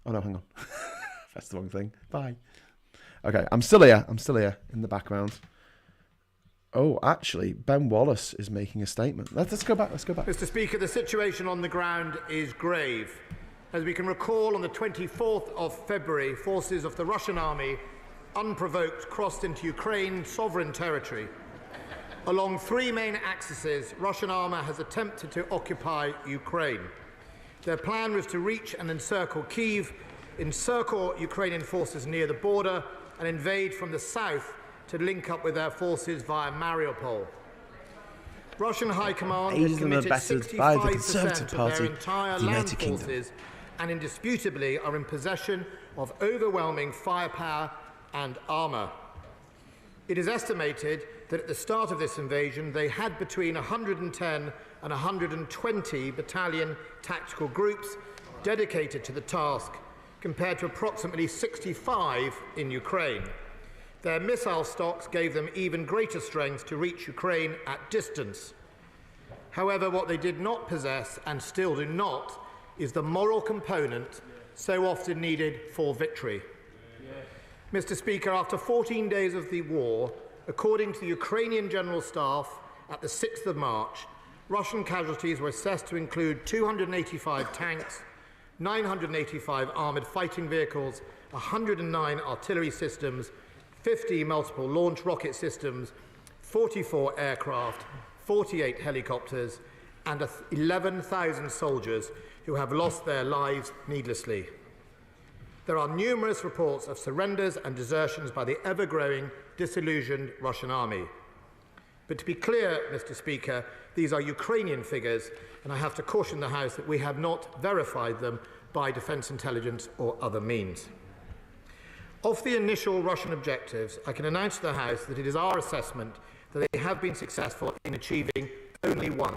Oh no, hang on. That's the wrong thing. Bye. Okay, I'm still here. I'm still here in the background. Oh, actually, Ben Wallace is making a statement. Let's go back. Let's go back. Mr. Speaker, the situation on the ground is grave. As we can recall, on the 24th of February, forces of the Russian army unprovoked crossed into Ukraine sovereign territory. Along three main axes, Russian armour has attempted to occupy Ukraine. Their plan was to reach and encircle Kyiv, encircle Ukrainian forces near the border, and invade from the south to link up with their forces via Mariupol. Russian High Command has committed 65% of their entire land forces and indisputably are in possession of overwhelming firepower and armour. It is estimated that at the start of this invasion they had between 110 and 120 battalion tactical groups dedicated to the task, compared to approximately 65 in Ukraine. Their missile stocks gave them even greater strength to reach Ukraine at distance. However, what they did not possess, and still do not, is the moral component so often needed for victory. Mr. Speaker, after 14 days of the war, according to the Ukrainian General Staff at the 6th of March, Russian casualties were assessed to include 285 tanks, 985 armoured fighting vehicles, 109 artillery systems, 50 multiple launch rocket systems, 44 aircraft, 48 helicopters, and 11,000 soldiers who have lost their lives needlessly. There are numerous reports of surrenders and desertions by the ever-growing, disillusioned Russian army. But to be clear, Mr. Speaker, these are Ukrainian figures, and I have to caution the House that we have not verified them by defence intelligence or other means. Of the initial Russian objectives, I can announce to the House that it is our assessment that they have been successful in achieving only one.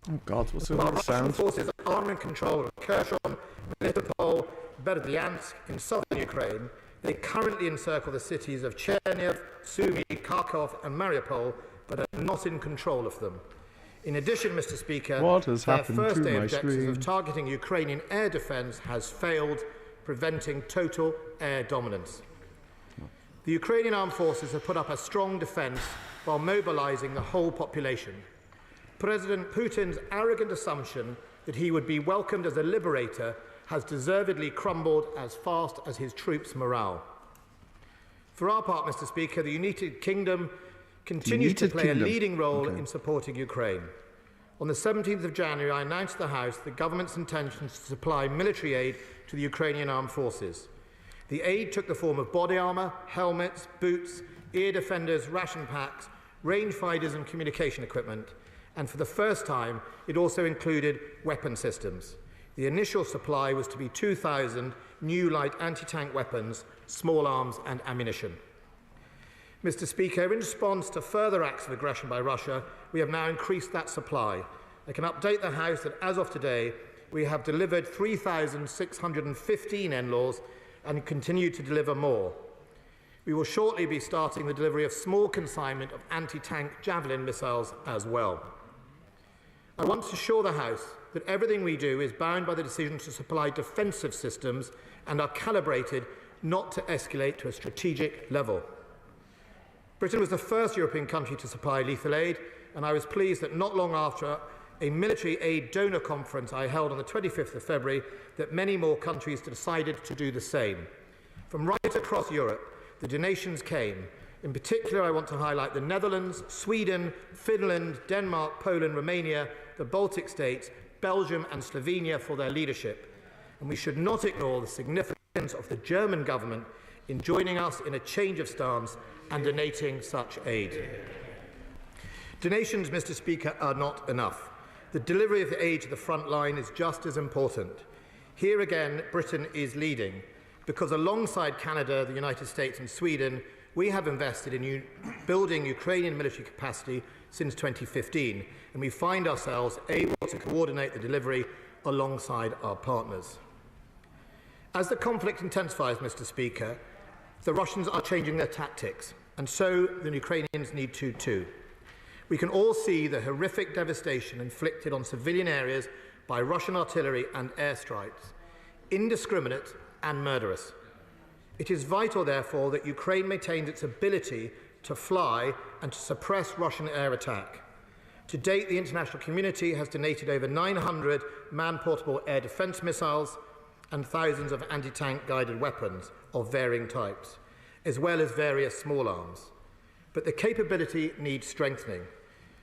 Oh God, what's all that sound? Russian forces are in control of Kherson, Melitopol, Berdyansk in southern Ukraine. They currently encircle the cities of Chernihiv, Sumy, Kharkov and Mariupol, but are not in control of them. In addition, Mr. Speaker, what has their happened first to day my objective screen? of targeting Ukrainian air defence has failed, preventing total air dominance. The Ukrainian armed forces have put up a strong defence while mobilising the whole population. President Putin's arrogant assumption that he would be welcomed as a liberator has deservedly crumbled as fast as his troops' morale. For our part, Mr. Speaker, the United Kingdom continues to play a leading role in supporting Ukraine. On the 17th of January, I announced to the House the government's intentions to supply military aid to the Ukrainian armed forces. The aid took the form of body armour, helmets, boots, ear defenders, ration packs, rangefinders and communication equipment, and for the first time it also included weapon systems. The initial supply was to be 2,000 new light anti-tank weapons, small arms and ammunition. Mr. Speaker, in response to further acts of aggression by Russia, we have now increased that supply. I can update the House that as of today, we have delivered 3,615 NLAWs and continue to deliver more. We will shortly be starting the delivery of small consignment of anti-tank Javelin missiles as well. I want to assure the House that everything we do is bound by the decision to supply defensive systems and are calibrated not to escalate to a strategic level. Britain was the first European country to supply lethal aid, and I was pleased that not long after a military aid donor conference I held on the 25th of February, that many more countries decided to do the same. From right across Europe, the donations came. In particular, I want to highlight the Netherlands, Sweden, Finland, Denmark, Poland, Romania, the Baltic states, Belgium and Slovenia for their leadership. And we should not ignore the significance of the German government in joining us in a change of stance and donating such aid. Donations, Mr. Speaker, are not enough. The delivery of the aid to the front line is just as important. Here again, Britain is leading, because alongside Canada, the United States and Sweden, we have invested in building Ukrainian military capacity since 2015, and we find ourselves able to coordinate the delivery alongside our partners. As the conflict intensifies, Mr. Speaker, the Russians are changing their tactics, and so the Ukrainians need to too. We can all see the horrific devastation inflicted on civilian areas by Russian artillery and airstrikes, indiscriminate and murderous. It is vital, therefore, that Ukraine maintains its ability to fly and to suppress Russian air attack. To date, the international community has donated over 900 man-portable air defence missiles and thousands of anti-tank guided weapons of varying types, as well as various small arms. But the capability needs strengthening.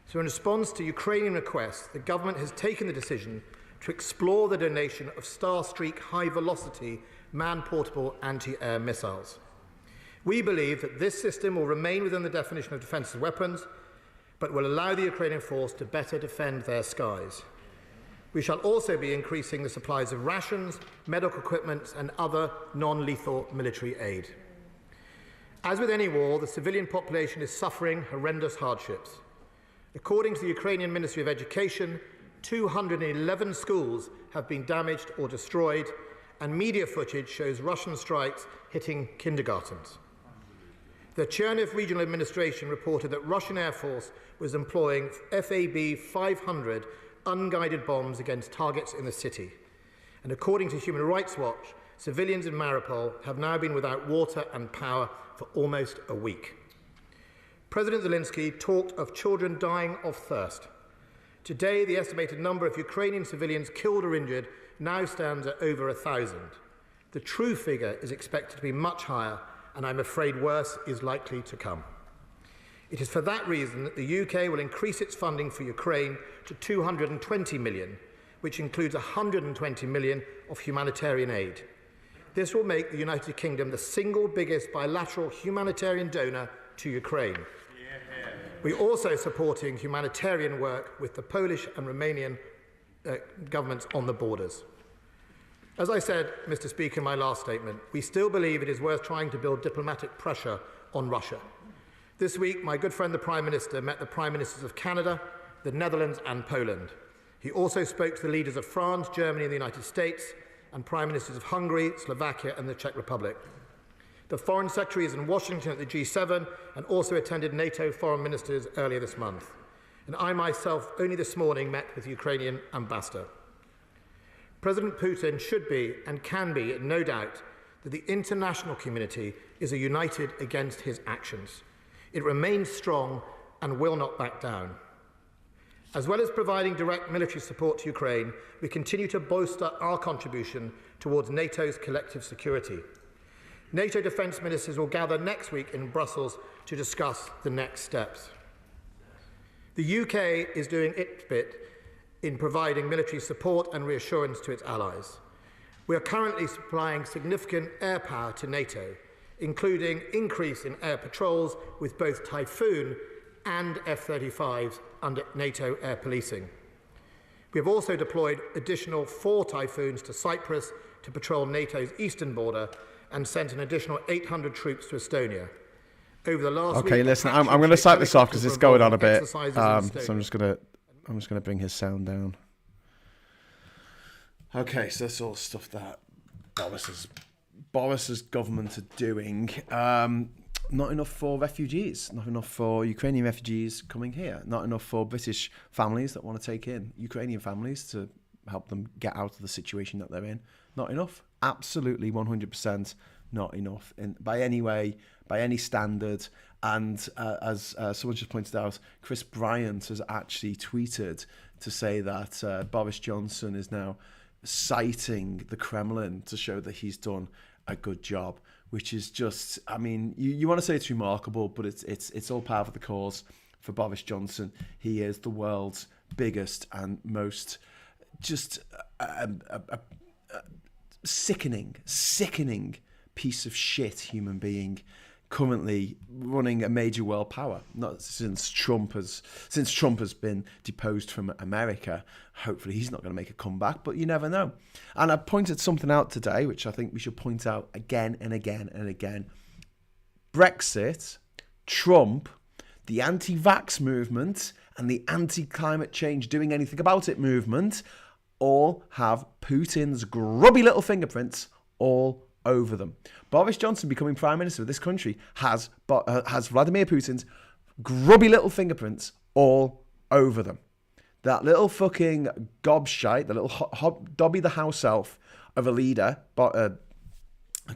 So in response to Ukrainian requests, the government has taken the decision to explore the donation of Starstreak high-velocity man-portable anti-air missiles. We believe that this system will remain within the definition of defensive weapons, but will allow the Ukrainian force to better defend their skies. We shall also be increasing the supplies of rations, medical equipment and other non-lethal military aid. As with any war, the civilian population is suffering horrendous hardships. According to the Ukrainian Ministry of Education, 211 schools have been damaged or destroyed, and media footage shows Russian strikes hitting kindergartens. The Cherniv Regional Administration reported that Russian Air Force was employing FAB 500 unguided bombs against targets in the city. And according to Human Rights Watch, civilians in Mariupol have now been without water and power for almost a week. President Zelensky talked of children dying of thirst. Today, the estimated number of Ukrainian civilians killed or injured now stands at over 1,000. The true figure is expected to be much higher, and I'm afraid worse is likely to come. It is for that reason that the UK will increase its funding for Ukraine to 220 million, which includes 120 million of humanitarian aid. This will make the United Kingdom the single biggest bilateral humanitarian donor to Ukraine. We're also supporting humanitarian work with the Polish and Romanian governments on the borders. As I said, Mr. Speaker, in my last statement, we still believe it is worth trying to build diplomatic pressure on Russia. This week, my good friend the Prime Minister met the Prime Ministers of Canada, the Netherlands and Poland. He also spoke to the leaders of France, Germany and the United States, and Prime Ministers of Hungary, Slovakia and the Czech Republic. The Foreign Secretary is in Washington at the G7 and also attended NATO foreign ministers earlier this month. And I myself only this morning met with the Ukrainian ambassador. President Putin should be and can be in no doubt that the international community is united against his actions. It remains strong and will not back down. As well as providing direct military support to Ukraine, we continue to bolster our contribution towards NATO's collective security. NATO defence ministers will gather next week in Brussels to discuss the next steps. The UK is doing its bit in providing military support and reassurance to its allies. We are currently supplying significant air power to NATO, including increase in air patrols with both Typhoon and F-35s under NATO air policing. We have also deployed additional 4 Typhoons to Cyprus to patrol NATO's eastern border and sent an additional 800 troops to Estonia. Over the last okay, week, listen, I'm going to cite this off because it's going on a bit. So I'm just going to bring his sound down. Okay, so that's all stuff that Boris's government are doing. Not enough for refugees, not enough for Ukrainian refugees coming here, not enough for British families that want to take in Ukrainian families to help them get out of the situation that they're in. Not enough. Absolutely 100% not enough by any way, by any standard. And as someone just pointed out, Chris Bryant has actually tweeted to say that Boris Johnson is now citing the Kremlin to show that he's done a good job, which is just, I mean, you want to say it's remarkable, but it's all part of the cause for Boris Johnson. He is the world's biggest and most just sickening piece of shit human being, currently running a major world power. Not since Trump has been deposed from America. Hopefully he's not going to make a comeback, but you never know. And I pointed something out today, which I think we should point out again and again and again. Brexit, Trump, the anti-vax movement, and the anti-climate change doing anything about it movement all have Putin's grubby little fingerprints all over them. Boris Johnson becoming Prime Minister of this country has Vladimir Putin's grubby little fingerprints all over them. That little fucking gobshite, the little Dobby the house elf of a leader, it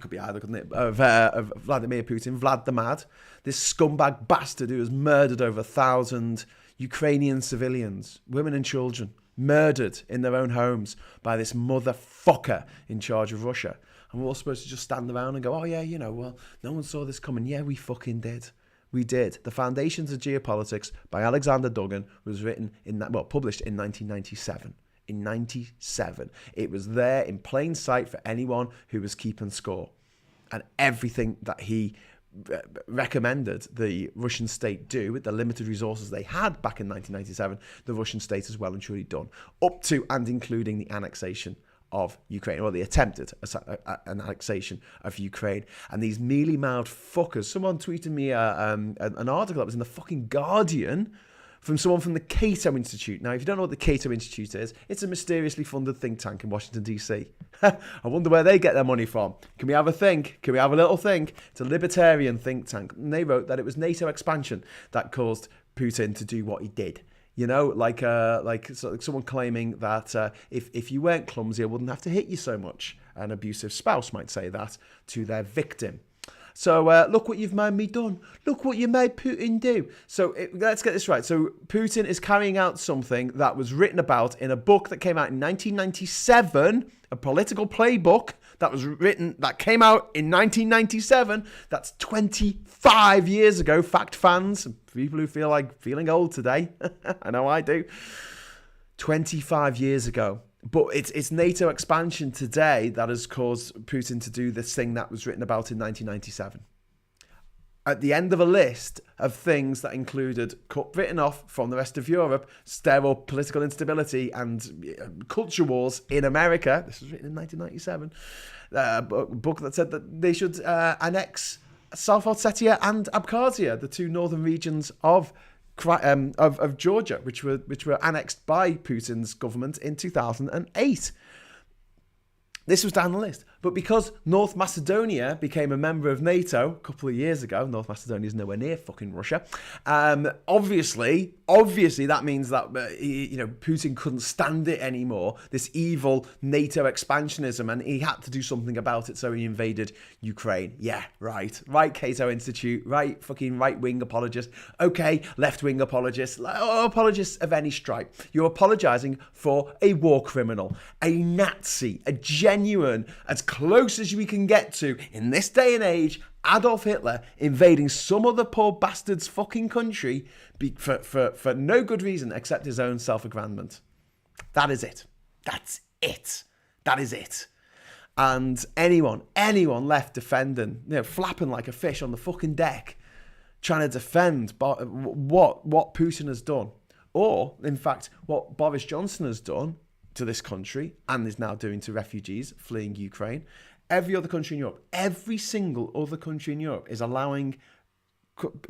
could be either, couldn't it, of Vladimir Putin, Vlad the Mad, this scumbag bastard who has murdered over 1,000 Ukrainian civilians, women and children, murdered in their own homes by this motherfucker in charge of Russia. And we're all supposed to just stand around and go, oh yeah, well, no one saw this coming. Yeah, we fucking did. We did. The Foundations of Geopolitics by Alexander Duggan was written published in 1997. In 97. It was there in plain sight for anyone who was keeping score. And everything that he recommended the Russian state do with the limited resources they had back in 1997, the Russian state has well and truly done. Up to and including the annexation of Ukraine, or the attempted annexation of Ukraine. And these mealy-mouthed fuckers, someone tweeted me an article that was in the fucking Guardian from someone from the Cato Institute. Now, if you don't know what the Cato Institute is, it's a mysteriously funded think tank in Washington, D.C. I wonder where they get their money from. Can we have a think? Can we have a little think? It's a libertarian think tank. And they wrote that it was NATO expansion that caused Putin to do what he did. You know, like someone claiming that if you weren't clumsy, I wouldn't have to hit you so much. An abusive spouse might say that to their victim. So look what you've made me done. Look what you made Putin do. So let's get this right. So Putin is carrying out something that was written about in a book that came out in 1997, a political playbook that came out in 1997. That's 25 years ago. Fact fans, people who feel like feeling old today. I know I do. 25 years ago. But it's NATO expansion today that has caused Putin to do this thing that was written about in 1997. At the end of a list of things that included cut Britain off from the rest of Europe, stir up political instability and culture wars in America. This was written in 1997. A book that said that they should annex South Ossetia and Abkhazia, the two northern regions of Georgia, which were annexed by Putin's government in 2008. This was down the list. But because North Macedonia became a member of NATO a couple of years ago, North Macedonia is nowhere near fucking Russia, obviously that means that Putin couldn't stand it anymore, this evil NATO expansionism, and he had to do something about it, so he invaded Ukraine. Yeah, right. Right, Cato Institute, right, fucking right-wing apologist. Okay, left-wing apologist, apologists of any stripe. You're apologising for a war criminal, a Nazi, a genuine, as close as we can get to, in this day and age, Adolf Hitler invading some other poor bastard's fucking country for no good reason except his own self-aggrandment. That is it. That's it. That is it. And anyone left defending, flapping like a fish on the fucking deck, trying to defend what Putin has done, or, in fact, what Boris Johnson has done to this country and is now doing to refugees fleeing Ukraine. Every other country in Europe, every single other country in Europe is allowing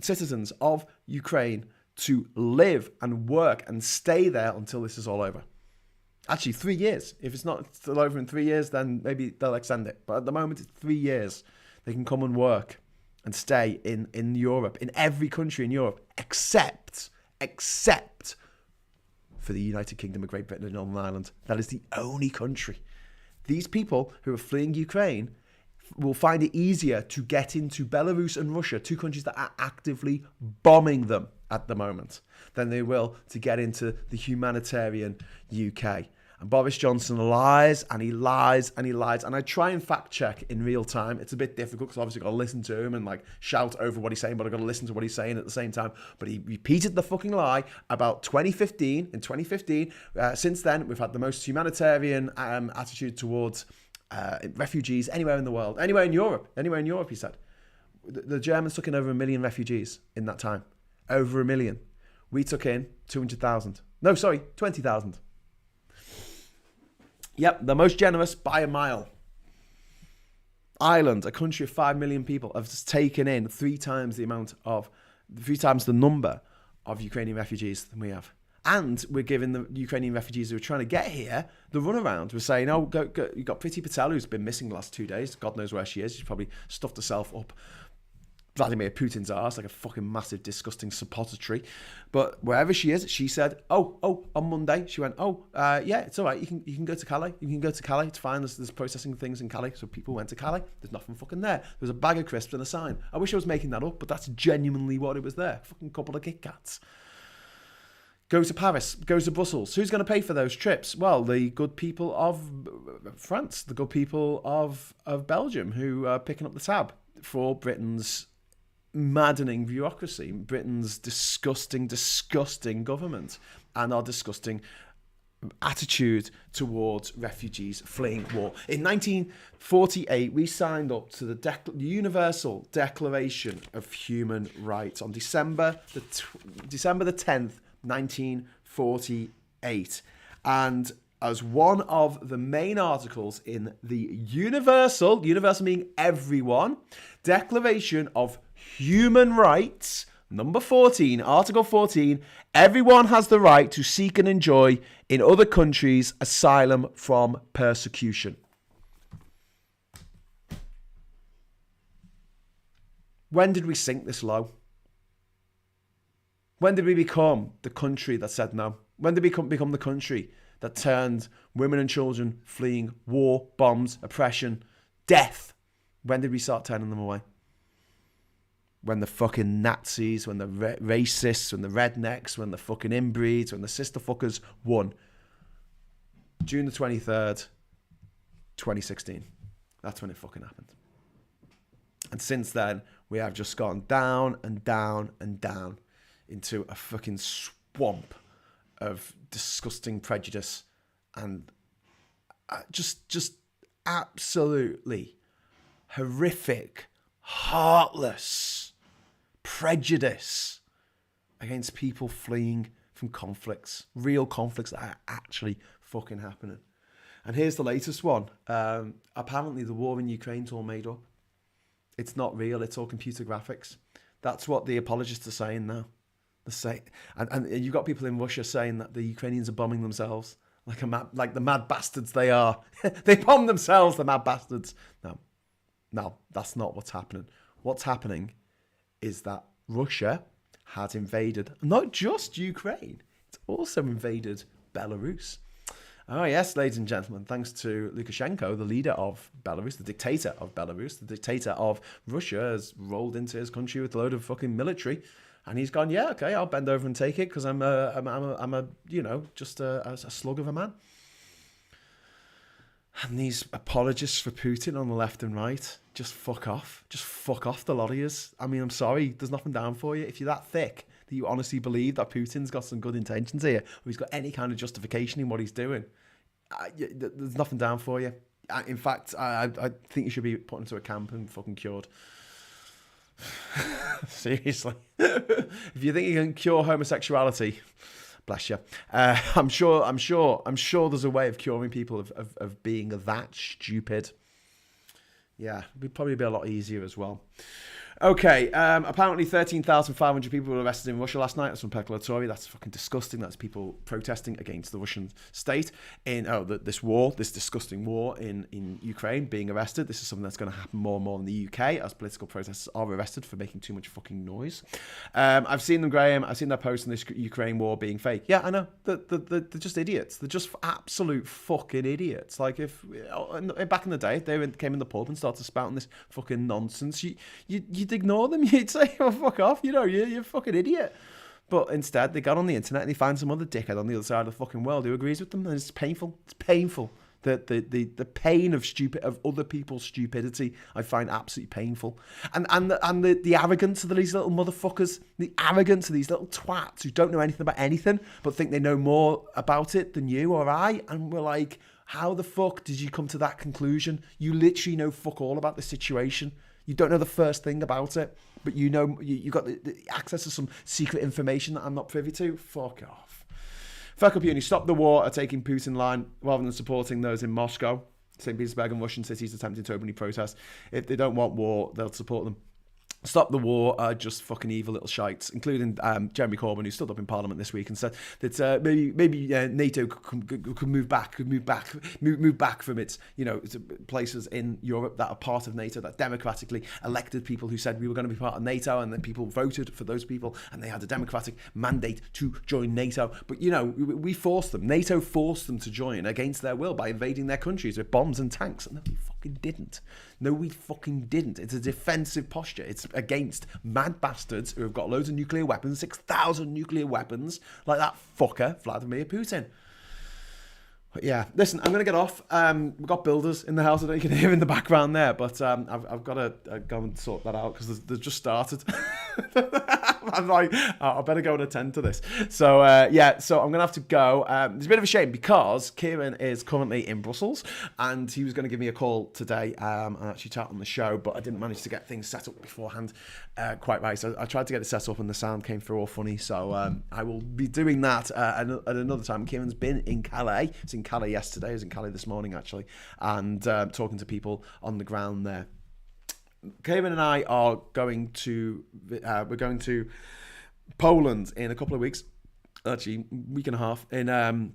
citizens of Ukraine to live and work and stay there until this is all over. Actually, 3 years. If it's not still over in 3 years, then maybe they'll extend it. But at the moment, it's 3 years. They can come and work and stay in Europe, in every country in Europe, except for the United Kingdom of Great Britain and Northern Ireland. That is the only country. These people who are fleeing Ukraine will find it easier to get into Belarus and Russia, two countries that are actively bombing them at the moment, than they will to get into the humanitarian UK. And Boris Johnson lies and he lies and he lies. And I try and fact check in real time. It's a bit difficult because obviously I've got to listen to him and shout over what he's saying, but I've got to listen to what he's saying at the same time. But he repeated the fucking lie about 2015. In 2015, since then, we've had the most humanitarian attitude towards refugees anywhere in the world. Anywhere in Europe, he said. The Germans took in over 1 million refugees in that time. Over 1 million. We took in 200,000. No, sorry, 20,000. Yep, the most generous by a mile. Ireland, a country of 5 million people, have taken in 3 times the number of Ukrainian refugees than we have. And we're giving the Ukrainian refugees who are trying to get here the runaround. We're saying, go. You've got Priti Patel, who's been missing the last 2 days. God knows where she is. She's probably stuffed herself up Vladimir Putin's arse like a fucking massive, disgusting suppository. But wherever she is, she said, on Monday, she went, yeah, it's all right. You can go to Calais. You can go to Calais. It's fine. There's processing things in Calais. So people went to Calais. There's nothing fucking there. There's a bag of crisps and a sign. I wish I was making that up, but that's genuinely what it was there. Fucking couple of Kit Kats. Go to Paris, go to Brussels. Who's going to pay for those trips? Well, the good people of France, the good people of Belgium, who are picking up the tab for Britain's maddening bureaucracy, Britain's disgusting, disgusting government, and our disgusting attitude towards refugees fleeing war. In 1948, we signed up to the Universal Declaration of Human Rights on December the 10th, 1948. And as one of the main articles in the universal meaning everyone, Declaration of Human Rights, number 14, Article 14, everyone has the right to seek and enjoy in other countries asylum from persecution. When did we sink this low? When did we become the country that said no? When did we become the country that turned women and children fleeing war, bombs, oppression, death? When did we start turning them away? When the fucking Nazis, when the racists, when the rednecks, when the fucking inbreeds, when the sister fuckers won. June the 23rd, 2016. That's when it fucking happened. And since then, we have just gone down and down and down into a fucking swamp of disgusting prejudice and just absolutely horrific, heartless prejudice against people fleeing from conflicts, real conflicts that are actually fucking happening. And here's the latest one. Apparently the war in Ukraine's all made up. It's not real, it's all computer graphics. That's what the apologists are saying now. And you've got people in Russia saying that the Ukrainians are bombing themselves like the mad bastards they are. They bomb themselves, the mad bastards. No, that's not what's happening. What's happening is that Russia has invaded not just Ukraine, it's also invaded Belarus. Oh yes, ladies and gentlemen, thanks to Lukashenko, the leader of Belarus, the dictator of Belarus, the dictator of Russia, has rolled into his country with a load of fucking military, and he's gone, yeah, okay, I'll bend over and take it because I'm a just a slug of a man. And these apologists for Putin on the left and right, just fuck off. Just fuck off, the lot of yous. I mean, I'm sorry, there's nothing down for you. If you're that thick that you honestly believe that Putin's got some good intentions here, or he's got any kind of justification in what he's doing, there's nothing down for you. In fact, I think you should be put into a camp and fucking cured. Seriously. If you think you can cure homosexuality, bless you. I'm sure there's a way of curing people of being that stupid. Yeah, it'd probably be a lot easier as well. Okay, apparently 13,500 people were arrested in Russia last night. That's from Peklatory. That's fucking disgusting. That's people protesting against the Russian state in this war, this disgusting war in Ukraine, being arrested. This is something that's going to happen more and more in the UK as political protesters are arrested for making too much fucking noise. I've seen them, Graham. I've seen their post on this Ukraine war being fake. Yeah, I know. They're just idiots. They're just absolute fucking idiots. Like if back in the day, they came in the pub and started spouting this fucking nonsense, you'd ignore them. You'd say, oh, fuck off, you're a fucking idiot. But instead, they got on the internet and they find some other dickhead on the other side of the fucking world who agrees with them, and it's painful. It's painful. The pain of other people's stupidity, I find absolutely painful. And the arrogance of these little motherfuckers, the arrogance of these little twats who don't know anything about anything, but think they know more about it than you or I. And we're like, how the fuck did you come to that conclusion? You literally know fuck all about the situation. You don't know the first thing about it, but you know you got the access to some secret information that I'm not privy to. Fuck off. Fuck up, Uni. Stop the war are taking Putin line rather than supporting those in Moscow, St. Petersburg and Russian cities attempting to openly protest. If they don't want war, they'll support them. Stop the war are just fucking evil little shites, including Jeremy Corbyn, who stood up in Parliament this week and said that maybe NATO could move back from its places in Europe that are part of NATO, that democratically elected people who said we were going to be part of NATO, and then people voted for those people and they had a democratic mandate to join NATO. But we forced them. NATO forced them to join against their will by invading their countries with bombs and tanks, and we fucking didn't. No, we fucking didn't. It's a defensive posture. It's against mad bastards who have got loads of nuclear weapons, 6,000 nuclear weapons, like that fucker, Vladimir Putin. Yeah, listen, I'm going to get off. We've got builders in the house. I don't know if you can hear in the background there, but I've got to go and sort that out because they've just started. I'm like, I better go and attend to this. So, so I'm going to have to go. It's a bit of a shame because Kieran is currently in Brussels and he was going to give me a call today and actually chat on the show, but I didn't manage to get things set up beforehand quite right. So I tried to get it set up and the sound came through all funny. So I will be doing that at another time. Kieran's been in Calais. It's in Calais yesterday. I was in Calais this morning, actually, and talking to people on the ground there. Kieran and I are going to we're going to Poland in a couple of weeks, actually week and a half. We're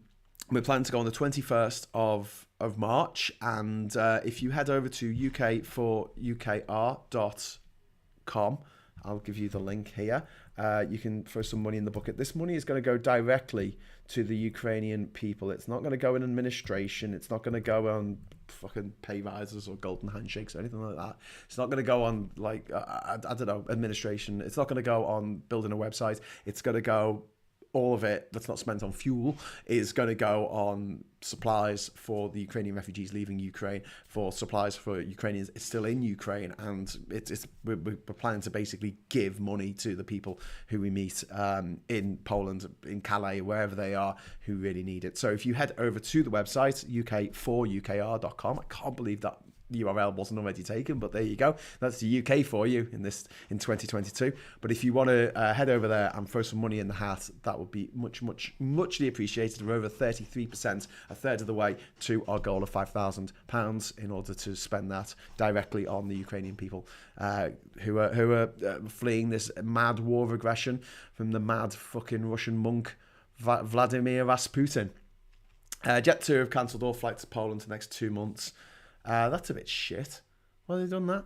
planning to go on the 21st of March, and if you head over to ukforukr.com, I'll give you the link here. You can throw some money in the bucket. This money is going to go directly to the Ukrainian people. It's not going to go in administration. It's not going to go on fucking pay rises or golden handshakes or anything like that. It's not going to go on, like, I don't know, administration. It's not going to go on building a website. It's going to go, all of it that's not spent on fuel is going to go on supplies for the Ukrainian refugees leaving Ukraine, for supplies for Ukrainians still in Ukraine, and we're planning to basically give money to the people who we meet in Poland, in Calais, wherever they are, who really need it. So if you head over to the website ukforukr.com, I can't believe that URL wasn't already taken, but there you go. That's the UK for you in 2022. But if you want to head over there and throw some money in the hat, that would be muchly appreciated. We're over 33%, a third of the way to our goal of £5,000 in order to spend that directly on the Ukrainian people who are fleeing this mad war of aggression from the mad fucking Russian monk Vladimir Rasputin. Jet2 have cancelled all flights to Poland for the next 2 months. That's a bit shit. Why have they done that?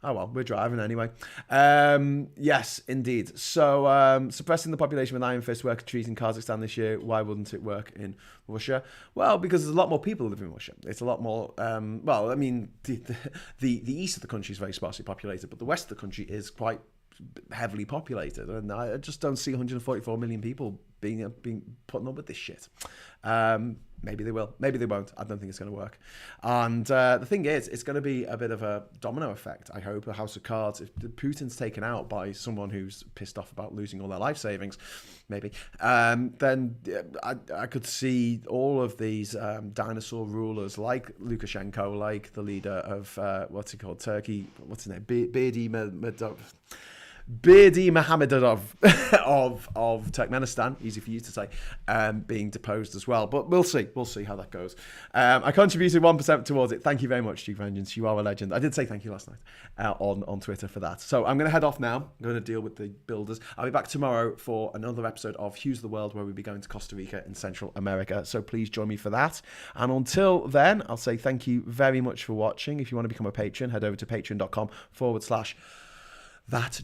Oh well, we're driving anyway. Yes, indeed. So suppressing the population with iron fist worker trees in Kazakhstan this year. Why wouldn't it work in Russia? Well, because there's a lot more people live in Russia. It's a lot more. Well, I mean, the east of the country is very sparsely populated, but the west of the country is quite heavily populated, and I just don't see 144 million people being putting up with this shit. Maybe they will, maybe they won't. I don't think it's going to work. And the thing is, it's going to be a bit of a domino effect, I hope, a house of cards. If Putin's taken out by someone who's pissed off about losing all their life savings, maybe, then I could see all of these dinosaur rulers like Lukashenko, like the leader of, what's he called, Turkey, what's his name, Berdi Mohamedov of Turkmenistan, easy for you to say, being deposed as well. But we'll see how that goes. I contributed 1% towards it. Thank you very much, Duke Vengeance. You are a legend. I did say thank you last night on Twitter for that. So I'm going to head off now. I'm going to deal with the builders. I'll be back tomorrow for another episode of Hughes the World, where we'll be going to Costa Rica in Central America. So please join me for that. And until then, I'll say thank you very much for watching. If you want to become a patron, head over to patreon.com/That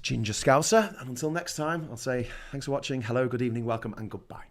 Ginger Scouser. And until next time, I'll say thanks for watching, hello, good evening, welcome, and goodbye.